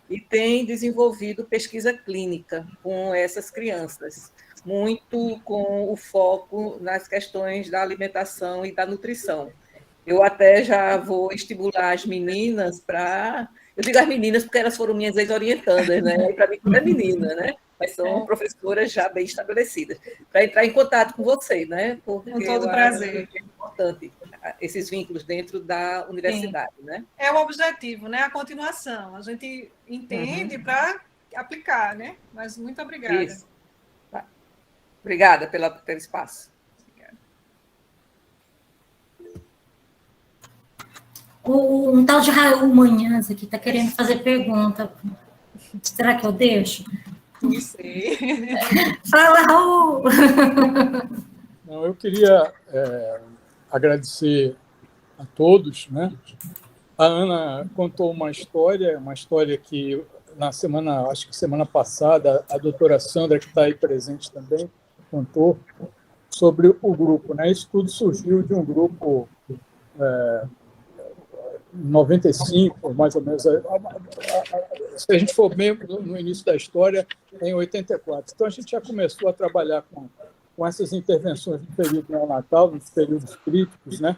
e têm desenvolvido pesquisa clínica com essas crianças, muito com o foco nas questões da alimentação e da nutrição. Eu até já vou estimular as meninas para... Eu digo as meninas porque elas foram minhas ex-orientandas, né? E para mim tudo é menina, né? Mas são professoras já bem estabelecidas, para entrar em contato com você, né? Porque com todo prazer. É importante esses vínculos dentro da universidade, né? É o objetivo, né? A continuação. A gente entende para aplicar, né? Mas muito obrigada. Isso. Tá. Obrigada pelo espaço. Um tal de Raul Manhãs aqui está querendo fazer pergunta. Será que eu deixo? Não sei. Fala, Raul! Não, eu queria agradecer a todos, né? A Ana contou uma história que acho que semana passada, a doutora Sandra, que está aí presente também, contou sobre o grupo, né? Isso tudo surgiu de um grupo em 95, mais ou menos. Se a gente for bem no início da história, em 84. Então, a gente já começou a trabalhar com essas intervenções no período neonatal, nos períodos críticos, né?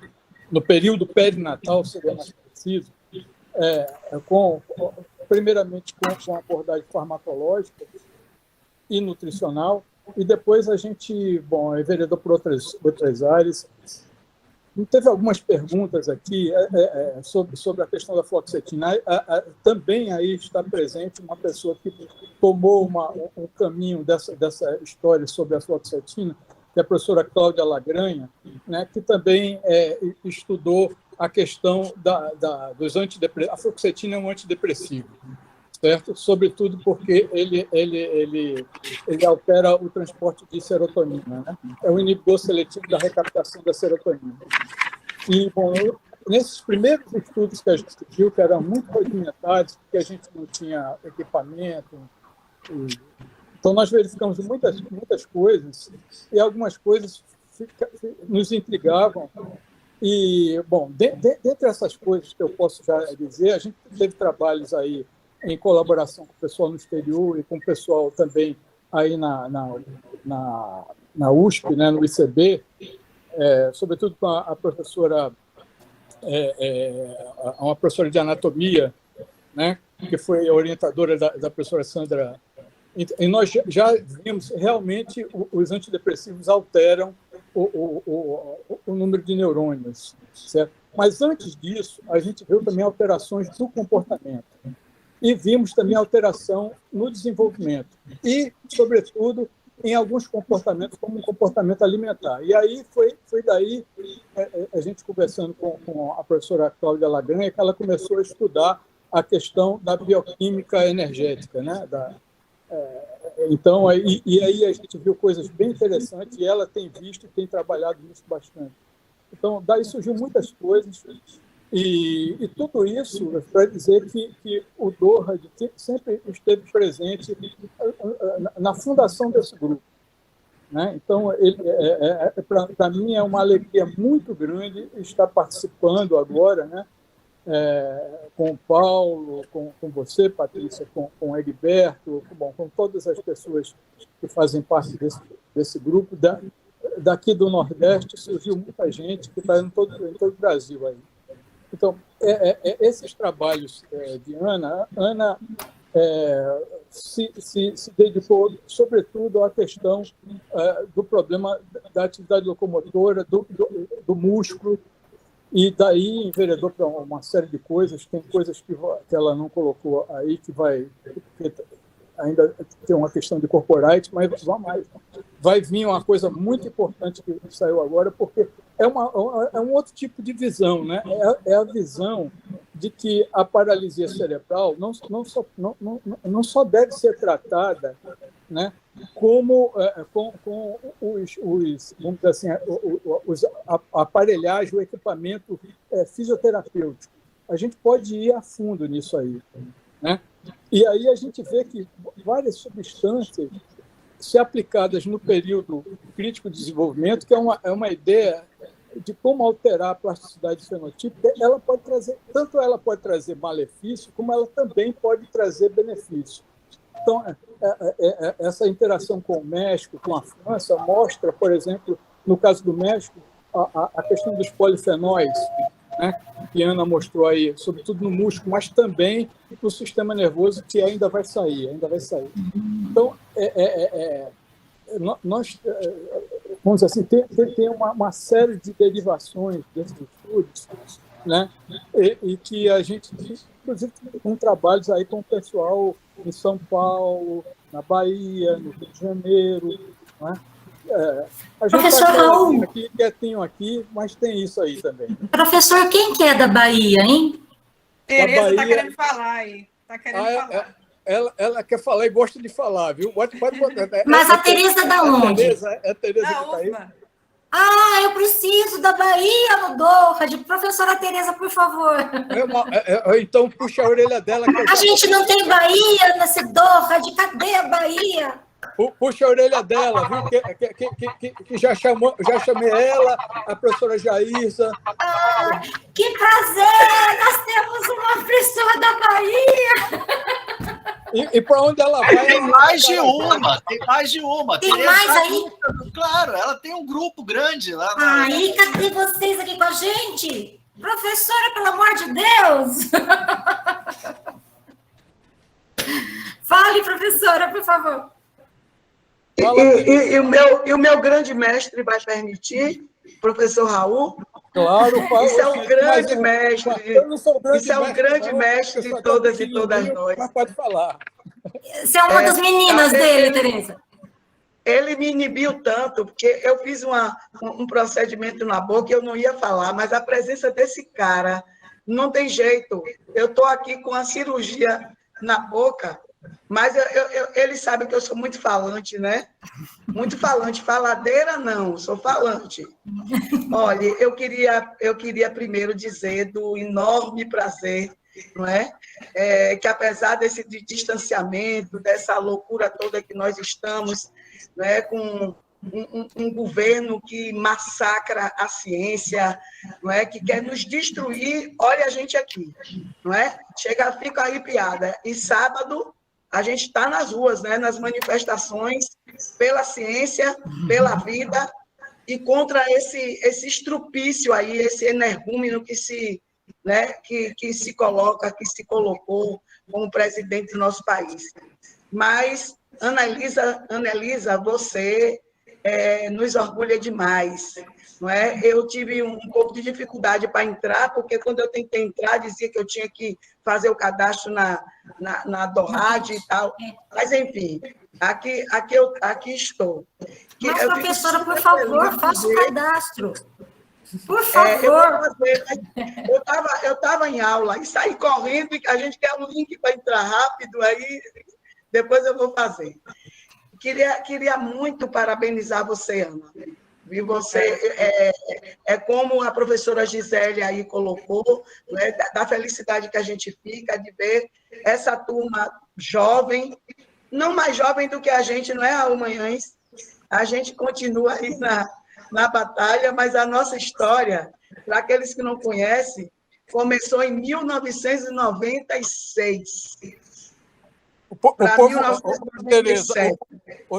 No período perinatal, seria mais preciso, primeiramente com abordagem farmacológica e nutricional, e depois a gente, enveredou por outras áreas. Teve algumas perguntas aqui sobre a questão da fluoxetina. Também aí está presente uma pessoa que tomou um caminho dessa história sobre a fluoxetina, que é a professora Cláudia Lagranha, né, que também estudou a questão dos antidepressivos. A fluoxetina é um antidepressivo, certo? Sobretudo porque ele altera o transporte de serotonina, né? É um inibidor seletivo da recaptação da serotonina. E, nesses primeiros estudos que a gente viu, que eram muito rudimentares, porque a gente não tinha equipamento, então nós verificamos muitas coisas, e algumas coisas nos intrigavam. E, dentre essas coisas que eu posso já dizer, a gente teve trabalhos aí em colaboração com o pessoal no exterior e com o pessoal também aí na USP, né, no ICB, sobretudo com a professora, uma professora de anatomia, né, que foi a orientadora da professora Sandra. E nós já vimos, realmente, os antidepressivos alteram o número de neurônios, certo? Mas, antes disso, a gente viu também alterações do comportamento. E vimos também alteração no desenvolvimento. E, sobretudo, em alguns comportamentos, como o comportamento alimentar. E aí foi daí, a gente conversando com a professora Cláudia Lagranha, que ela começou a estudar a questão da bioquímica energética, né? Então, aí a gente viu coisas bem interessantes e ela tem visto e tem trabalhado nisso bastante. Então, daí surgiu muitas coisas e tudo isso para dizer que o Dohad sempre esteve presente na fundação desse grupo, né? Então, para mim é uma alegria muito grande estar participando agora, né? Com o Paulo, com você, Patrícia, com o Egberto, com todas as pessoas que fazem parte desse grupo. Daqui do Nordeste surgiu muita gente que está em todo o Brasil aí. Então, esses trabalhos de Ana se dedicou, sobretudo, à questão do problema da atividade locomotora, do músculo, e daí enveredou para uma série de coisas. Tem coisas que ela não colocou aí, que ainda tem uma questão de corporate, mas vai vir uma coisa muito importante que saiu agora, porque é um outro tipo de visão, né? É a visão de que a paralisia cerebral não só deve ser tratada, né, como com vamos dizer assim, a aparelhagem, o equipamento fisioterapêutico. A gente pode ir a fundo nisso aí, né? E aí a gente vê que várias substâncias, se aplicadas no período crítico de desenvolvimento, que é uma ideia de como alterar a plasticidade fenotípica, ela pode trazer malefício, como ela também pode trazer benefício. Então, essa interação com o México, com a França, mostra, por exemplo, no caso do México, a questão dos polifenóis, né, que a Ana mostrou aí, sobretudo no músculo, mas também no sistema nervoso, que ainda vai sair. Então, nós, vamos dizer assim, tem uma série de derivações desses estudos, né, e que a gente, inclusive, com trabalhos aí com o pessoal em São Paulo, na Bahia, no Rio de Janeiro, né? A gente Professor Raul, aqui, quietinho aqui, mas tem isso aí também. Professor, quem que é da Bahia, hein? Tereza está querendo falar aí. Está querendo falar. Ela quer falar e gosta de falar, viu? Pode botar. Mas a Tereza da onde? A Tereza que está aí. Ah, eu preciso da Bahia no Dohad. Professora Tereza, por favor. Então, puxa a orelha dela. A gente não tem Bahia nesse Dohad. Cadê a Bahia? Puxa a orelha dela, viu? Que já chamei ela, a professora Jaísa. Ah, que prazer! Nós temos uma pessoa da Bahia! E para onde ela vai? Tem mais de uma. Tem mais aí? Claro, ela tem um grupo grande lá. Aí, cadê vocês aqui com a gente? Professora, pelo amor de Deus! Fale, professora, por favor. E o meu grande mestre vai permitir, professor Raul? Claro, isso é um grande mestre. Isso é um grande mestre de todas e todas nós. Mas pode falar. Você é uma das meninas dele, Tereza. Ele me inibiu tanto, porque eu fiz um procedimento na boca e eu não ia falar, mas a presença desse cara, não tem jeito. Eu estou aqui com a cirurgia na boca, mas ele sabe que eu sou muito falante, né? Muito falante. Faladeira, não, sou falante. Olha, eu queria primeiro dizer do enorme prazer, não é? Que apesar desse distanciamento, dessa loucura toda que nós estamos, não é? Com um governo que massacra a ciência, não é? Que quer nos destruir, olha a gente aqui, não é? Fica arrepiada. E sábado a gente está nas ruas, né? Nas manifestações pela ciência, pela vida e contra esse estrupício aí, esse energúmeno que se coloca, que se colocou como presidente do nosso país. Mas, Ana Elisa, você nos orgulha demais, não é? Eu tive um pouco de dificuldade para entrar, porque quando eu tentei entrar, dizia que eu tinha que fazer o cadastro na Dohad e tal. Mas, enfim, Aqui estou. Mas, professora, por favor, faça o cadastro. Por favor. Eu estava em aula e saí correndo, e a gente quer um link para entrar rápido, aí depois eu vou fazer. Queria muito parabenizar você, Ana. E você como a professora Gisele aí colocou, né, da felicidade que a gente fica de ver essa turma jovem, não mais jovem do que a gente, não é, Almanhães? A gente continua aí na batalha, mas a nossa história, para aqueles que não conhecem, começou em 1996.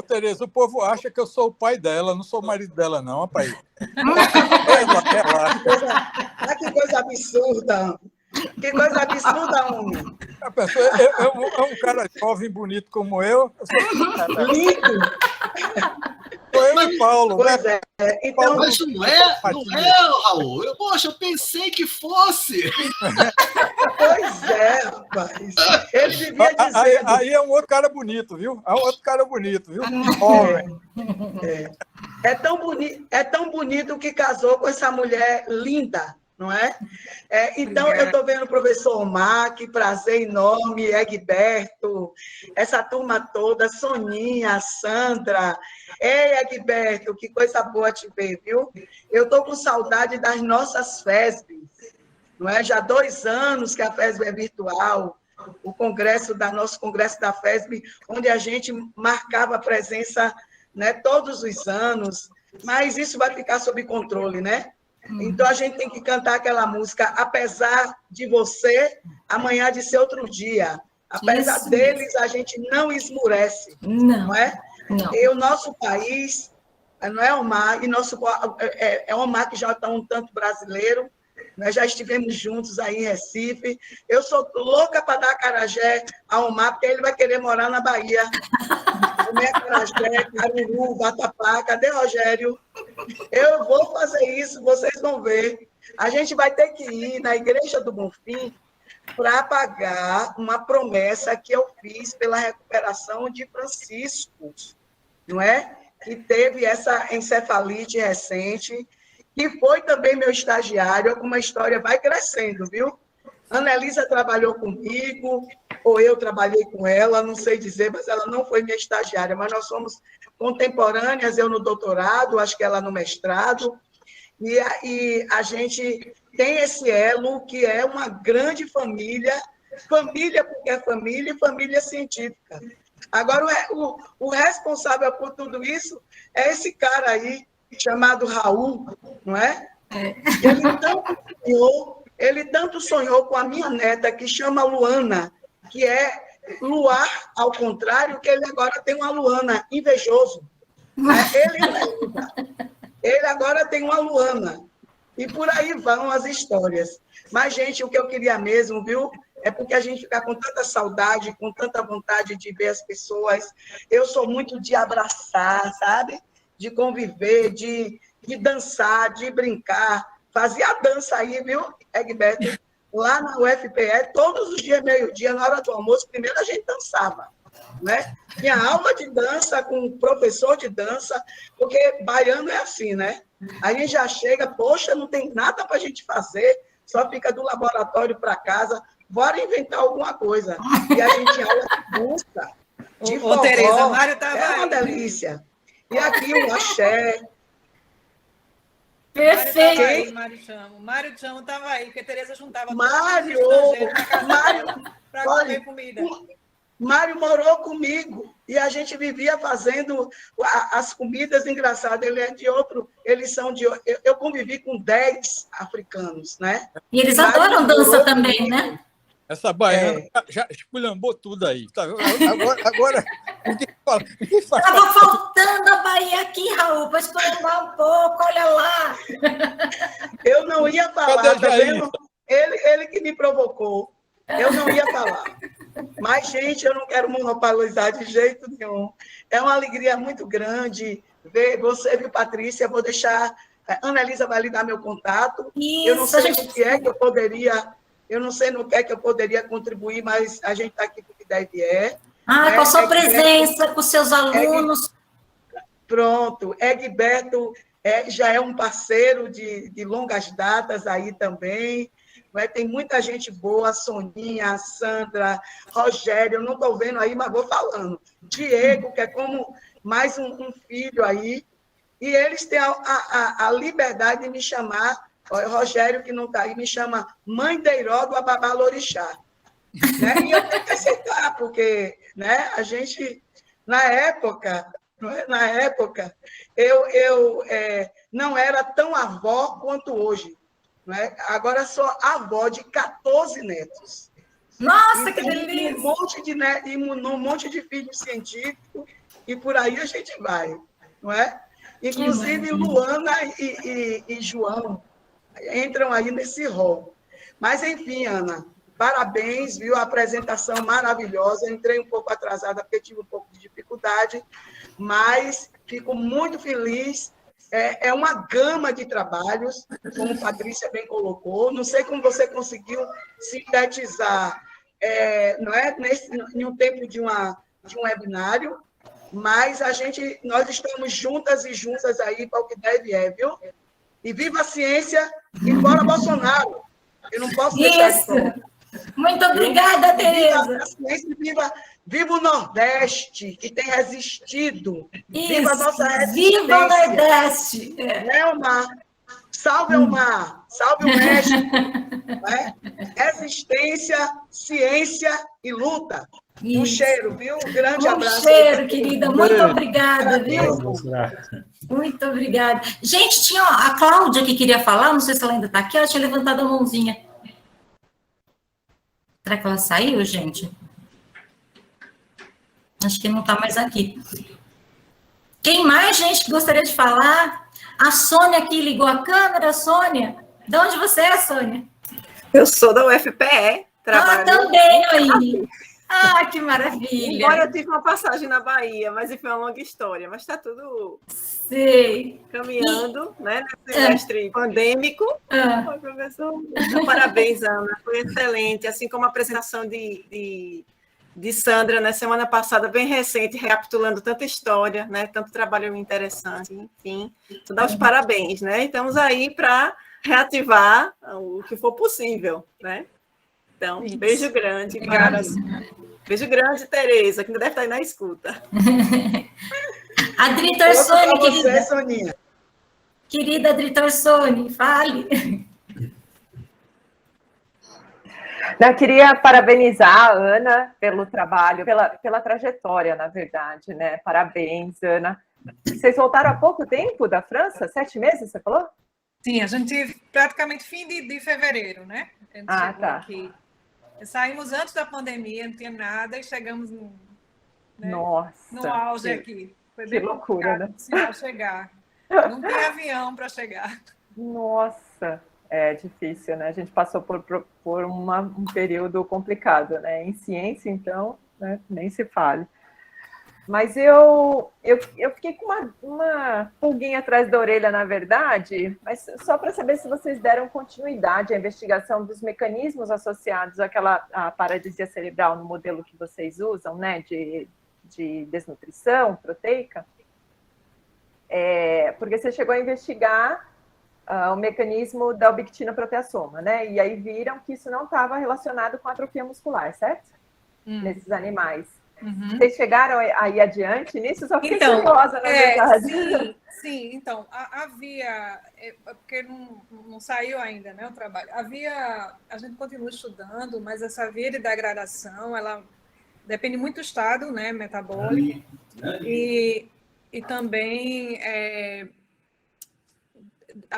Tereza, o povo acha que eu sou o pai dela, não sou o marido dela, não, rapaz. Que coisa absurda. Que coisa absurda, homem. A pessoa é um cara jovem, bonito como eu. Lindo. Sou eu e Paulo. Pois né? Então, mas não é, Raul. Poxa, eu pensei que fosse. Pois é, rapaz. Ele devia dizer... Aí é um outro cara bonito, viu? É um outro cara bonito, viu? É tão bonito que casou com essa mulher linda, não é? Então, eu estou vendo o professor Omar, que prazer enorme, Egberto, essa turma toda, Soninha, Sandra. Ei, Egberto, que coisa boa te ver, viu? Eu estou com saudade das nossas FESBs, não é? Já há 2 anos que a FESB é virtual, nosso congresso da FESB, onde a gente marcava presença, né, todos os anos, mas isso vai ficar sob controle, né? Então, a gente tem que cantar aquela música, apesar de você, amanhã de ser outro dia. Apesar deles, a gente não esmurece, não é? Não. E o nosso país, não é Omar, é Omar que já está um tanto brasileiro, nós já estivemos juntos aí em Recife. Eu sou louca para dar acarajé a Omar, porque ele vai querer morar na Bahia. Comer acarajé, caruru, vatapá. Cadê Rogério? Eu vou fazer isso, vocês vão ver. A gente vai ter que ir na Igreja do Bonfim para pagar uma promessa que eu fiz pela recuperação de Francisco, não é? Que teve essa encefalite recente, que foi também meu estagiário, como a história vai crescendo, viu? Ana Elisa trabalhou comigo, ou eu trabalhei com ela, não sei dizer, mas ela não foi minha estagiária, mas nós somos contemporâneas, eu no doutorado, acho que ela no mestrado, e a gente tem esse elo que é uma grande família porque é família e família científica. Agora, o responsável por tudo isso é esse cara aí, chamado Raul, não é? Ele tanto sonhou com a minha neta, que chama Luana, que é luar, ao contrário, que ele agora tem uma Luana, invejoso. Ele agora tem uma Luana. E por aí vão as histórias. Mas, gente, o que eu queria mesmo, viu? É porque a gente fica com tanta saudade, com tanta vontade de ver as pessoas. Eu sou muito de abraçar, sabe? De conviver, de dançar, de brincar. Fazia dança aí, viu, Egberto? Lá na UFPE, todos os dias, meio-dia, na hora do almoço, primeiro a gente dançava, né? Tinha aula de dança com o professor de dança, porque baiano é assim, né? A gente já chega, poxa, não tem nada para a gente fazer, só fica do laboratório para casa, bora inventar alguma coisa. E a gente tinha aula de dança, de forró, Tereza, Mário estava é uma delícia. E aqui o axé. Perfeito. Mário Chamo estava aí, porque a Tereza juntava Mário, para comer comida. Mário morou comigo e a gente vivia fazendo as comidas engraçadas. Ele é de outro, eles são de... Eu convivi com 10 africanos, né? E eles adoram dança também, né? Essa baiana já esculhambou tudo aí. Tá? Agora Estava faltando a Bahia aqui, Raul, para esculhambar um pouco, olha lá. Eu não ia falar, tá vendo? Ele que me provocou. Eu não ia falar. Mas, gente, eu não quero monopolizar de jeito nenhum. É uma alegria muito grande ver você, viu, Patrícia? Vou deixar... Ana Elisa vai lhe dar meu contato. Isso, eu não sei o que é que eu poderia... Eu não sei no que é que eu poderia contribuir, mas a gente está aqui porque der e vier. Ah, com a sua presença, com seus alunos. Pronto, Egberto já é um parceiro de longas datas aí também. Né? Tem muita gente boa, Soninha, Sandra, Rogério, eu não estou vendo aí, mas vou falando. Diego, que é como mais um filho aí. E eles têm a liberdade de me chamar, Rogério, que não está aí, me chama Mãe Deiró do Ababalorixá. Né? E eu tenho que aceitar, porque né, a gente, na época, eu não era tão avó quanto hoje. Né? Agora sou avó de 14 netos. Nossa, que Então, delícia! Um monte de filhos científicos, e por aí a gente vai. Não é? Inclusive, Luana e João entram aí nesse rol. Mas, enfim, Ana, parabéns, viu? A apresentação maravilhosa. Eu entrei um pouco atrasada porque tive um pouco de dificuldade, mas fico muito feliz. É uma gama de trabalhos, como Patrícia bem colocou. Não sei como você conseguiu sintetizar, não é em um tempo de um webinário, mas nós estamos juntas e juntas aí para o que deve viu? E viva a ciência e fora Bolsonaro! Eu não posso deixar de falar. Muito obrigada, Tereza. Viva a ciência, viva o Nordeste, que tem resistido. Isso, viva a nossa resistência. Viva o Nordeste. Elmar, salve Elmar, salve o México. Né? Resistência, ciência e luta. Isso. Um cheiro, viu? Um grande abraço. Um cheiro, querida. Muito obrigada, viu? Muito obrigada. Gente, tinha a Cláudia que queria falar, não sei se ela ainda está aqui, ela tinha levantado a mãozinha. Será que ela saiu, gente? Acho que não está mais aqui. Quem mais, gente, que gostaria de falar? A Sônia aqui ligou a câmera, Sônia. De onde você é, Sônia? Eu sou da UFPE. Ah, também aí. Ah, que maravilha. Embora eu tive uma passagem na Bahia, mas foi uma longa história. Mas está tudo caminhando, né? Nesse semestre pandêmico. Professor, parabéns, Ana. Foi excelente. Assim como a apresentação de Sandra, na semana passada, bem recente, recapitulando tanta história, né? Tanto trabalho interessante, enfim. Tu dá os parabéns, né? E estamos aí para reativar o que for possível, né? Então, beijo grande. Obrigada. Beijo grande, Tereza, que ainda deve estar aí na escuta. Adri Torsoni, querida. Soninha. Querida Adri Torsoni, fale. Eu queria parabenizar a Ana pelo trabalho, pela trajetória, na verdade, né? Parabéns, Ana. Vocês voltaram há pouco tempo da França? 7 meses, você falou? Sim, a gente praticamente fim de fevereiro, né? Tá. Aqui. Saímos antes da pandemia, não tinha nada, e chegamos no auge aqui. Foi que loucura, né? Para chegar. Não tem avião para chegar. Nossa, é difícil, né? A gente passou por um período complicado, né? Em ciência, então, né? Nem se fale. Mas eu fiquei com uma pulguinha atrás da orelha, na verdade, mas só para saber se vocês deram continuidade à investigação dos mecanismos associados à paralisia cerebral no modelo que vocês usam, né, de desnutrição proteica, porque você chegou a investigar o mecanismo da ubiquitina-proteasoma, né, e aí viram que isso não estava relacionado com atrofia muscular, certo? Nesses animais. Uhum. Vocês chegaram aí adiante nisso? Só fiquei curiosa, na verdade. Sim, então, havia, porque não saiu ainda, né, o trabalho, a gente continua estudando, mas essa via de degradação, ela depende muito do estado, né, metabólico, e também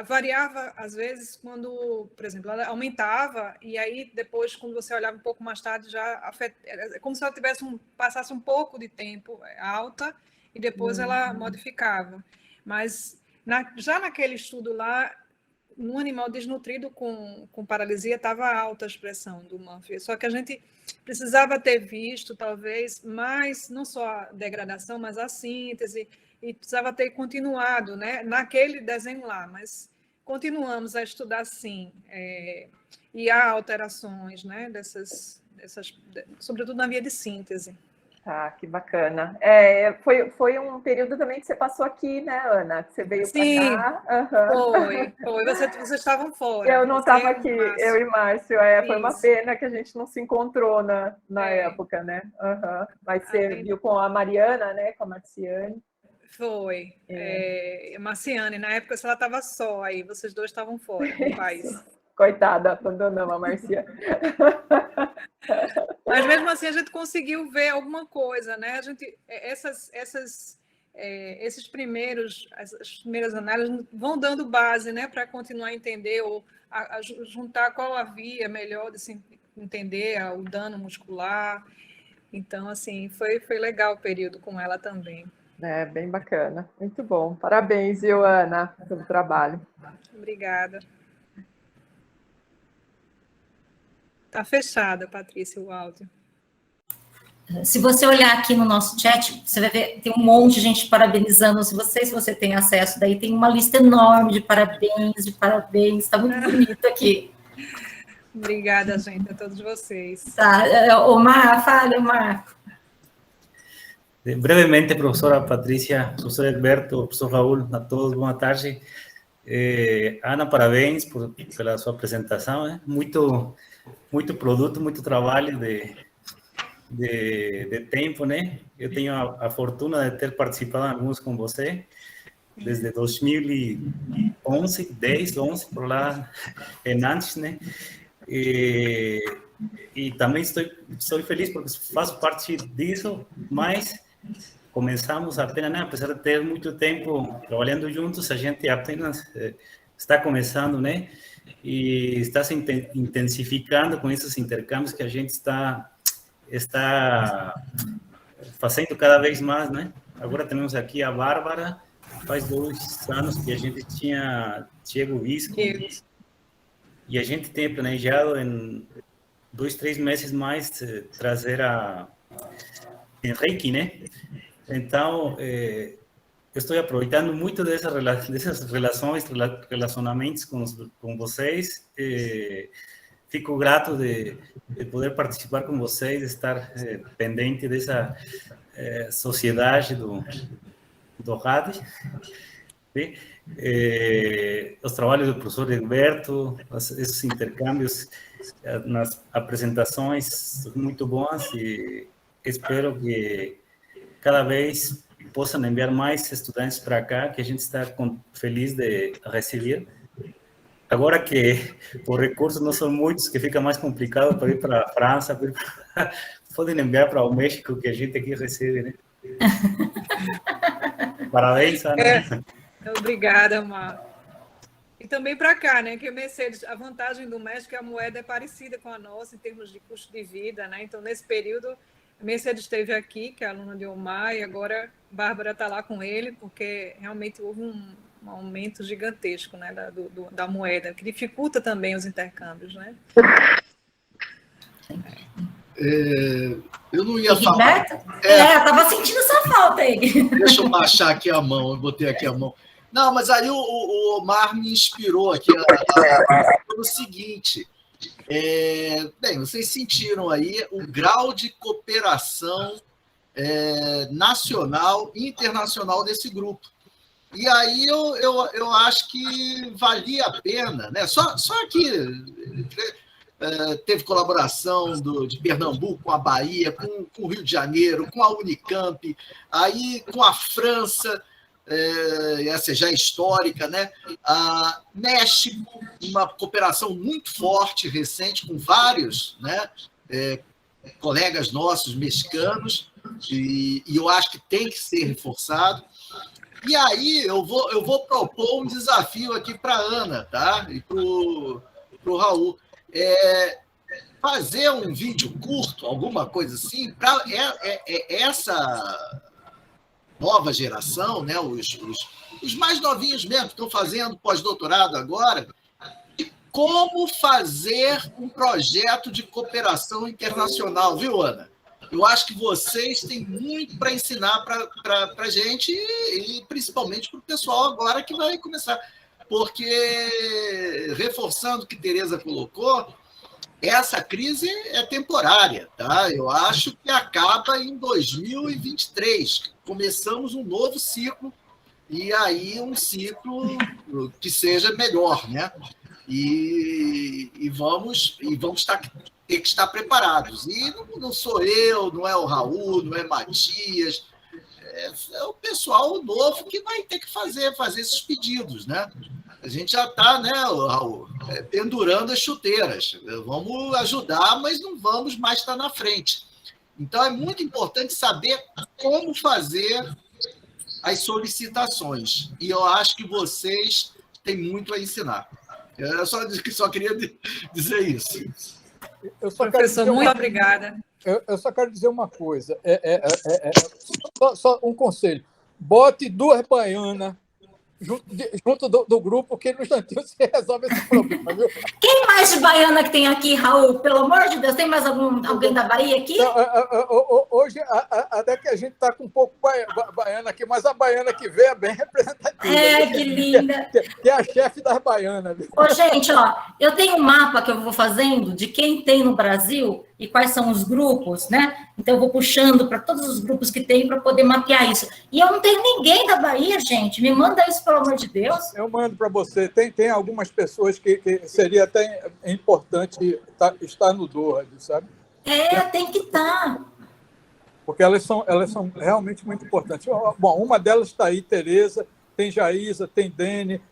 variava, às vezes, quando, por exemplo, ela aumentava, e aí depois, quando você olhava um pouco mais tarde, já é como se ela passasse um pouco de tempo alta, e depois ela modificava. Mas já naquele estudo lá, no animal desnutrido com paralisia, estava alta a expressão do MANF. Só que a gente precisava ter visto, talvez, mais, não só a degradação, mas a síntese, e precisava ter continuado, né, naquele desenho lá, mas continuamos a estudar, sim, e há alterações, né, sobretudo na via de síntese. Tá, que bacana. Foi um período também que você passou aqui, né, Ana? Que você veio para cá. Foi. Vocês estavam fora. Eu não estava aqui, Márcio. eu e Márcio. Foi uma pena que a gente não se encontrou na época, né? Mas você viu com a Mariana, né? Com a Marciane. Foi. Marciane, na época ela estava só aí, vocês dois estavam fora do país. Coitada, abandonamos a Marciane. Mas mesmo assim a gente conseguiu ver alguma coisa, né? A gente, as primeiras análises vão dando base, né, para continuar a entender ou a juntar qual a via melhor de se entender o dano muscular. Então, assim, foi legal o período com ela também. Bem bacana. Muito bom. Parabéns, viu, Ana, pelo trabalho. Obrigada. Tá fechada, Patrícia, o áudio. Se você olhar aqui no nosso chat, você vai ver, tem um monte de gente parabenizando se você tem acesso, daí tem uma lista enorme de parabéns, tá muito bonito aqui. Obrigada, gente, a todos vocês. Tá, Omar, fale, Omar. Brevemente, professora Patrícia, professor Egberto, professor Raul, a todos, boa tarde. Ana, parabéns pela sua apresentação, muito produto, muito trabalho de tempo, né? Eu tenho a fortuna de ter participado em alguns com você, desde 2011, 11, por lá em antes, né? E também estou feliz porque faço parte disso, mas começamos apenas, né? Apesar de ter muito tempo trabalhando juntos, a gente apenas está começando, né? E está se intensificando com esses intercâmbios que a gente está fazendo cada vez mais, né? Agora temos aqui a Bárbara, faz 2 anos que a gente tinha Diego Visco, e a gente tem planejado em 2, 3 meses mais trazer a Henrique, né? Então, eu estou aproveitando muito dessas relacionamentos com vocês. Fico grato de poder participar com vocês, de estar pendente dessa sociedade do RAD. Os trabalhos do professor Egberto, esses intercâmbios nas apresentações são muito bons e espero que cada vez possam enviar mais estudantes para cá, que a gente está feliz de receber. Agora que os recursos não são muitos, que fica mais complicado para ir para a França, podem enviar para o México, que a gente aqui recebe, né? Parabéns, Ana. Obrigada, Mar. E também para cá, né? Que o Mercedes, a vantagem do México é que a moeda é parecida com a nossa em termos de custo de vida, né? Então, nesse período, a Mercedes esteve aqui, que é aluna de Omar, e agora a Bárbara está lá com ele, porque realmente houve um aumento gigantesco, né, da moeda, que dificulta também os intercâmbios, né? Eu não ia falar. Estava sentindo essa falta aí. Deixa eu baixar aqui a mão, eu botei aqui a mão. Não, mas aí o Omar me inspirou aqui pelo seguinte. Bem, vocês sentiram aí o grau de cooperação nacional e internacional desse grupo. E aí eu acho que valia a pena, né? Só que teve colaboração de Pernambuco com a Bahia, com o Rio de Janeiro, com a Unicamp, aí com a França, essa já é histórica, né? México, uma cooperação muito forte, recente, com vários, né, colegas nossos mexicanos, e eu acho que tem que ser reforçado. E aí eu vou propor um desafio aqui para a Ana, tá? E para o Raul. Fazer um vídeo curto, alguma coisa assim, para essa nova geração, né? Os mais novinhos mesmo, que estão fazendo pós-doutorado agora, de como fazer um projeto de cooperação internacional, viu, Ana? Eu acho que vocês têm muito para ensinar para a gente e principalmente para o pessoal agora que vai começar. Porque, reforçando o que Tereza colocou, essa crise é temporária, tá? Eu acho que acaba em 2023. Começamos um novo ciclo, e aí um ciclo que seja melhor, né? E vamos ter que estar preparados. E não sou eu, não é o Raul, não é Matias, é o pessoal novo que vai ter que fazer esses pedidos, né? A gente já está, né, Raul, pendurando as chuteiras. Vamos ajudar, mas não vamos mais estar na frente. Então, é muito importante saber como fazer as solicitações. E eu acho que vocês têm muito a ensinar. Eu só queria dizer isso. Professor, muito obrigada. Eu só quero dizer uma coisa. Só um conselho. Bote 2 baianas junto do grupo, que no instantinho você resolve esse problema, viu? Quem mais de baiana que tem aqui, Raul? Pelo amor de Deus, tem mais alguém da Bahia aqui? Hoje, até que a gente está com um pouco baiana aqui, mas a baiana que vem é bem representativa. Que linda! Que é a chefe das baianas. Viu? Ô, gente, ó, eu tenho um mapa que eu vou fazendo de quem tem no Brasil e quais são os grupos, né? Então, eu vou puxando para todos os grupos que tem para poder mapear isso. E eu não tenho ninguém da Bahia, gente. Me manda isso, pelo amor de Deus. Eu mando para você. Tem algumas pessoas que seria até importante estar no Doha, sabe? Tem que estar. Porque elas são realmente muito importantes. Bom, uma delas está aí, Tereza, tem Jaísa, tem Dene,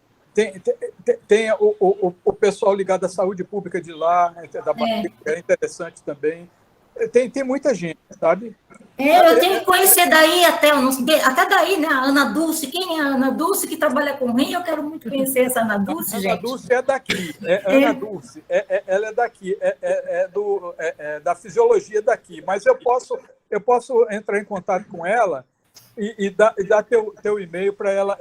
tem o pessoal ligado à saúde pública de lá, né, da Bahia, que é interessante também. Tem muita gente, sabe? Eu tenho que conhecer daí até daí, né? A Ana Dulce. Quem é a Ana Dulce que trabalha com rim? Eu quero muito conhecer essa Ana Dulce, gente. Ana Dulce é daqui. Ana Dulce, ela é daqui, da fisiologia daqui. Mas eu posso entrar em contato com ela e dar teu e-mail para ela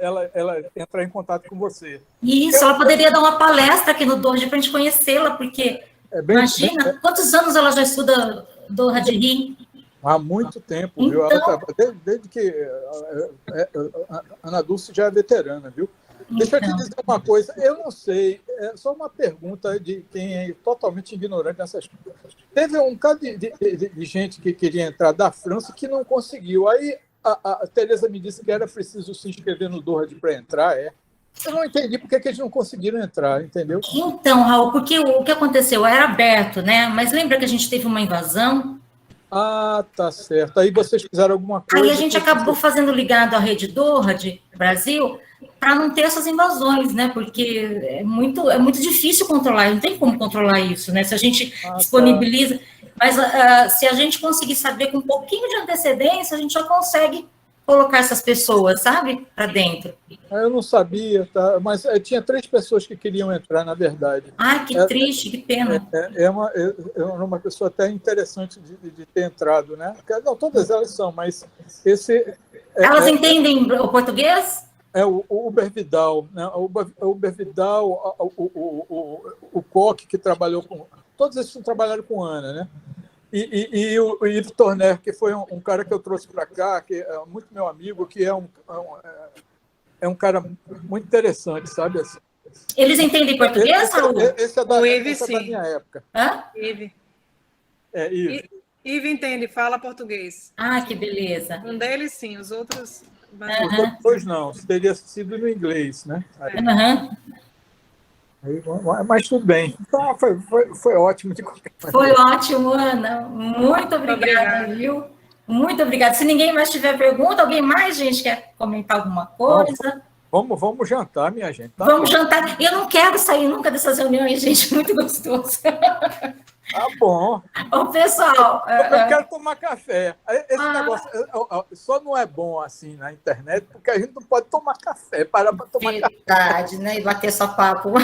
entrar em contato com você. Isso, ela poderia dar uma palestra aqui no Doha para a gente conhecê-la, porque imagina, quantos anos ela já estuda Doha de rim? Há muito tempo, viu? Ela desde que a Ana Dulce já é veterana, viu? Deixa eu te dizer uma coisa, eu não sei, é só uma pergunta de quem é totalmente ignorante nessas coisas. Teve um caso de gente que queria entrar da França que não conseguiu. Aí a Tereza me disse que era preciso se inscrever no Doha para entrar, Eu não entendi por que eles não conseguiram entrar, entendeu? Então, Raul, porque o que aconteceu? Era aberto, né? Mas lembra que a gente teve uma invasão? Ah, tá certo. Aí vocês fizeram alguma coisa... Aí a gente acabou fazendo ligado à Rede Doha de Brasil para não ter essas invasões, né? Porque é muito difícil controlar, não tem como controlar isso, né? Se a gente disponibiliza... Tá. Mas se a gente conseguir saber com um pouquinho de antecedência, a gente já consegue colocar essas pessoas, sabe? Para dentro. Eu não sabia, tá? Mas tinha 3 pessoas que queriam entrar, na verdade. Ai, que triste, que pena. É uma pessoa até interessante de ter entrado, né? Não, todas elas são, mas esse... Elas entendem o português? O Uber Vidal, né? O Uber Vidal, o Koch, que trabalhou com... Todos esses trabalharam com Ana, né? E o Yves Torner, que foi um cara que eu trouxe para cá, que é muito meu amigo, que é um cara muito interessante, sabe? Assim. Eles entendem português, Raul? Esse é da minha época. Hã? Yves. Yves. Yves entende, fala português. Ah, que beleza. Um deles, sim, os outros... Os outros 2 não, teria sido no inglês, né? Mas tudo bem. Então, foi ótimo de qualquer maneira. Foi ótimo, Ana. Muito obrigada, viu? Muito obrigada. Se ninguém mais tiver pergunta, alguém mais, gente, quer comentar alguma coisa? Vamos jantar, minha gente. Tá vamos jantar. Eu não quero sair nunca dessas reuniões, gente. Muito gostoso. Tá bom. Ô, pessoal... Eu quero tomar café. Esse negócio só não é bom assim na internet, porque a gente não pode tomar café. Para tomar Verdade, né? E bater só papo.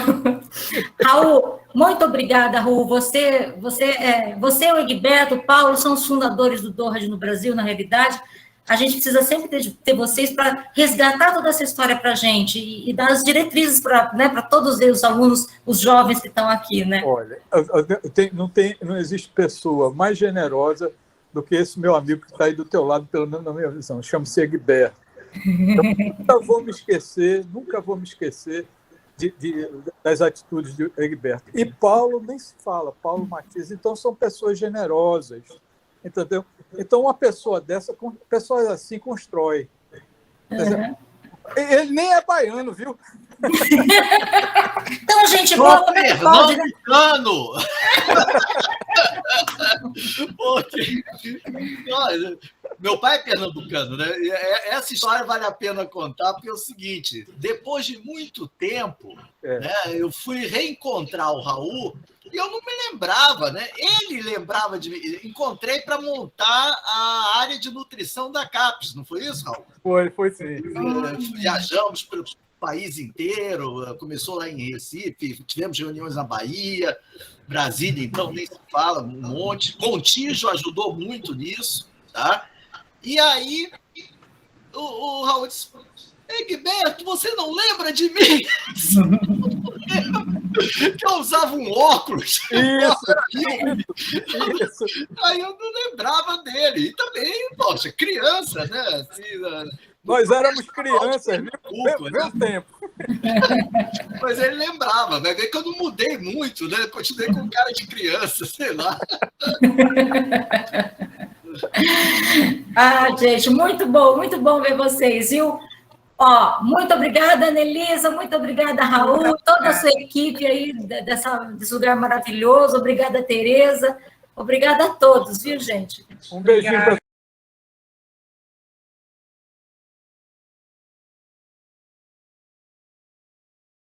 Raul, muito obrigada, Raul. Você e o Egberto, o Paulo, são os fundadores do Doha no Brasil, na realidade. A gente precisa sempre ter vocês para resgatar toda essa história para a gente e dar as diretrizes para todos os alunos, os jovens que estão aqui, né? Olha, não existe pessoa mais generosa do que esse meu amigo que está aí do teu lado, pelo menos na minha visão. Chama-se Egberto. Eu nunca vou me esquecer das atitudes de Egberto. E Paulo nem se fala, Paulo Matias. Então, são pessoas generosas, entendeu? Então, uma pessoa dessa, pessoas assim, constrói. Ele nem é baiano, viu? Então, gente, boa, como é que pode, né? Olha, meu pai é pernambucano, né? Essa história vale a pena contar, porque é o seguinte: depois de muito tempo, né, eu fui reencontrar o Raul e eu não me lembrava, né? Ele lembrava de mim. Encontrei para montar a área de nutrição da CAPES, não foi isso, Raul? Foi sim. Viajamos pelo país inteiro, começou lá em Recife, tivemos reuniões na Bahia, Brasília, então, nem se fala, um monte. Contígio ajudou muito nisso, tá? E aí, o Raul disse: Egberto, você não lembra de mim? Que eu usava um óculos. Isso. Aí eu não lembrava dele. E também, poxa, criança, né? Assim, nós éramos crianças, viu? Meu tempo. Mas ele lembrava, vai ver que eu não mudei muito, né? Continuei com cara de criança, sei lá. Gente, muito bom ver vocês, viu? Muito obrigada, Anelisa, muito obrigada, Raul, toda a sua equipe aí desse lugar maravilhoso, obrigada, Tereza, obrigada a todos, viu, gente? Um beijinho para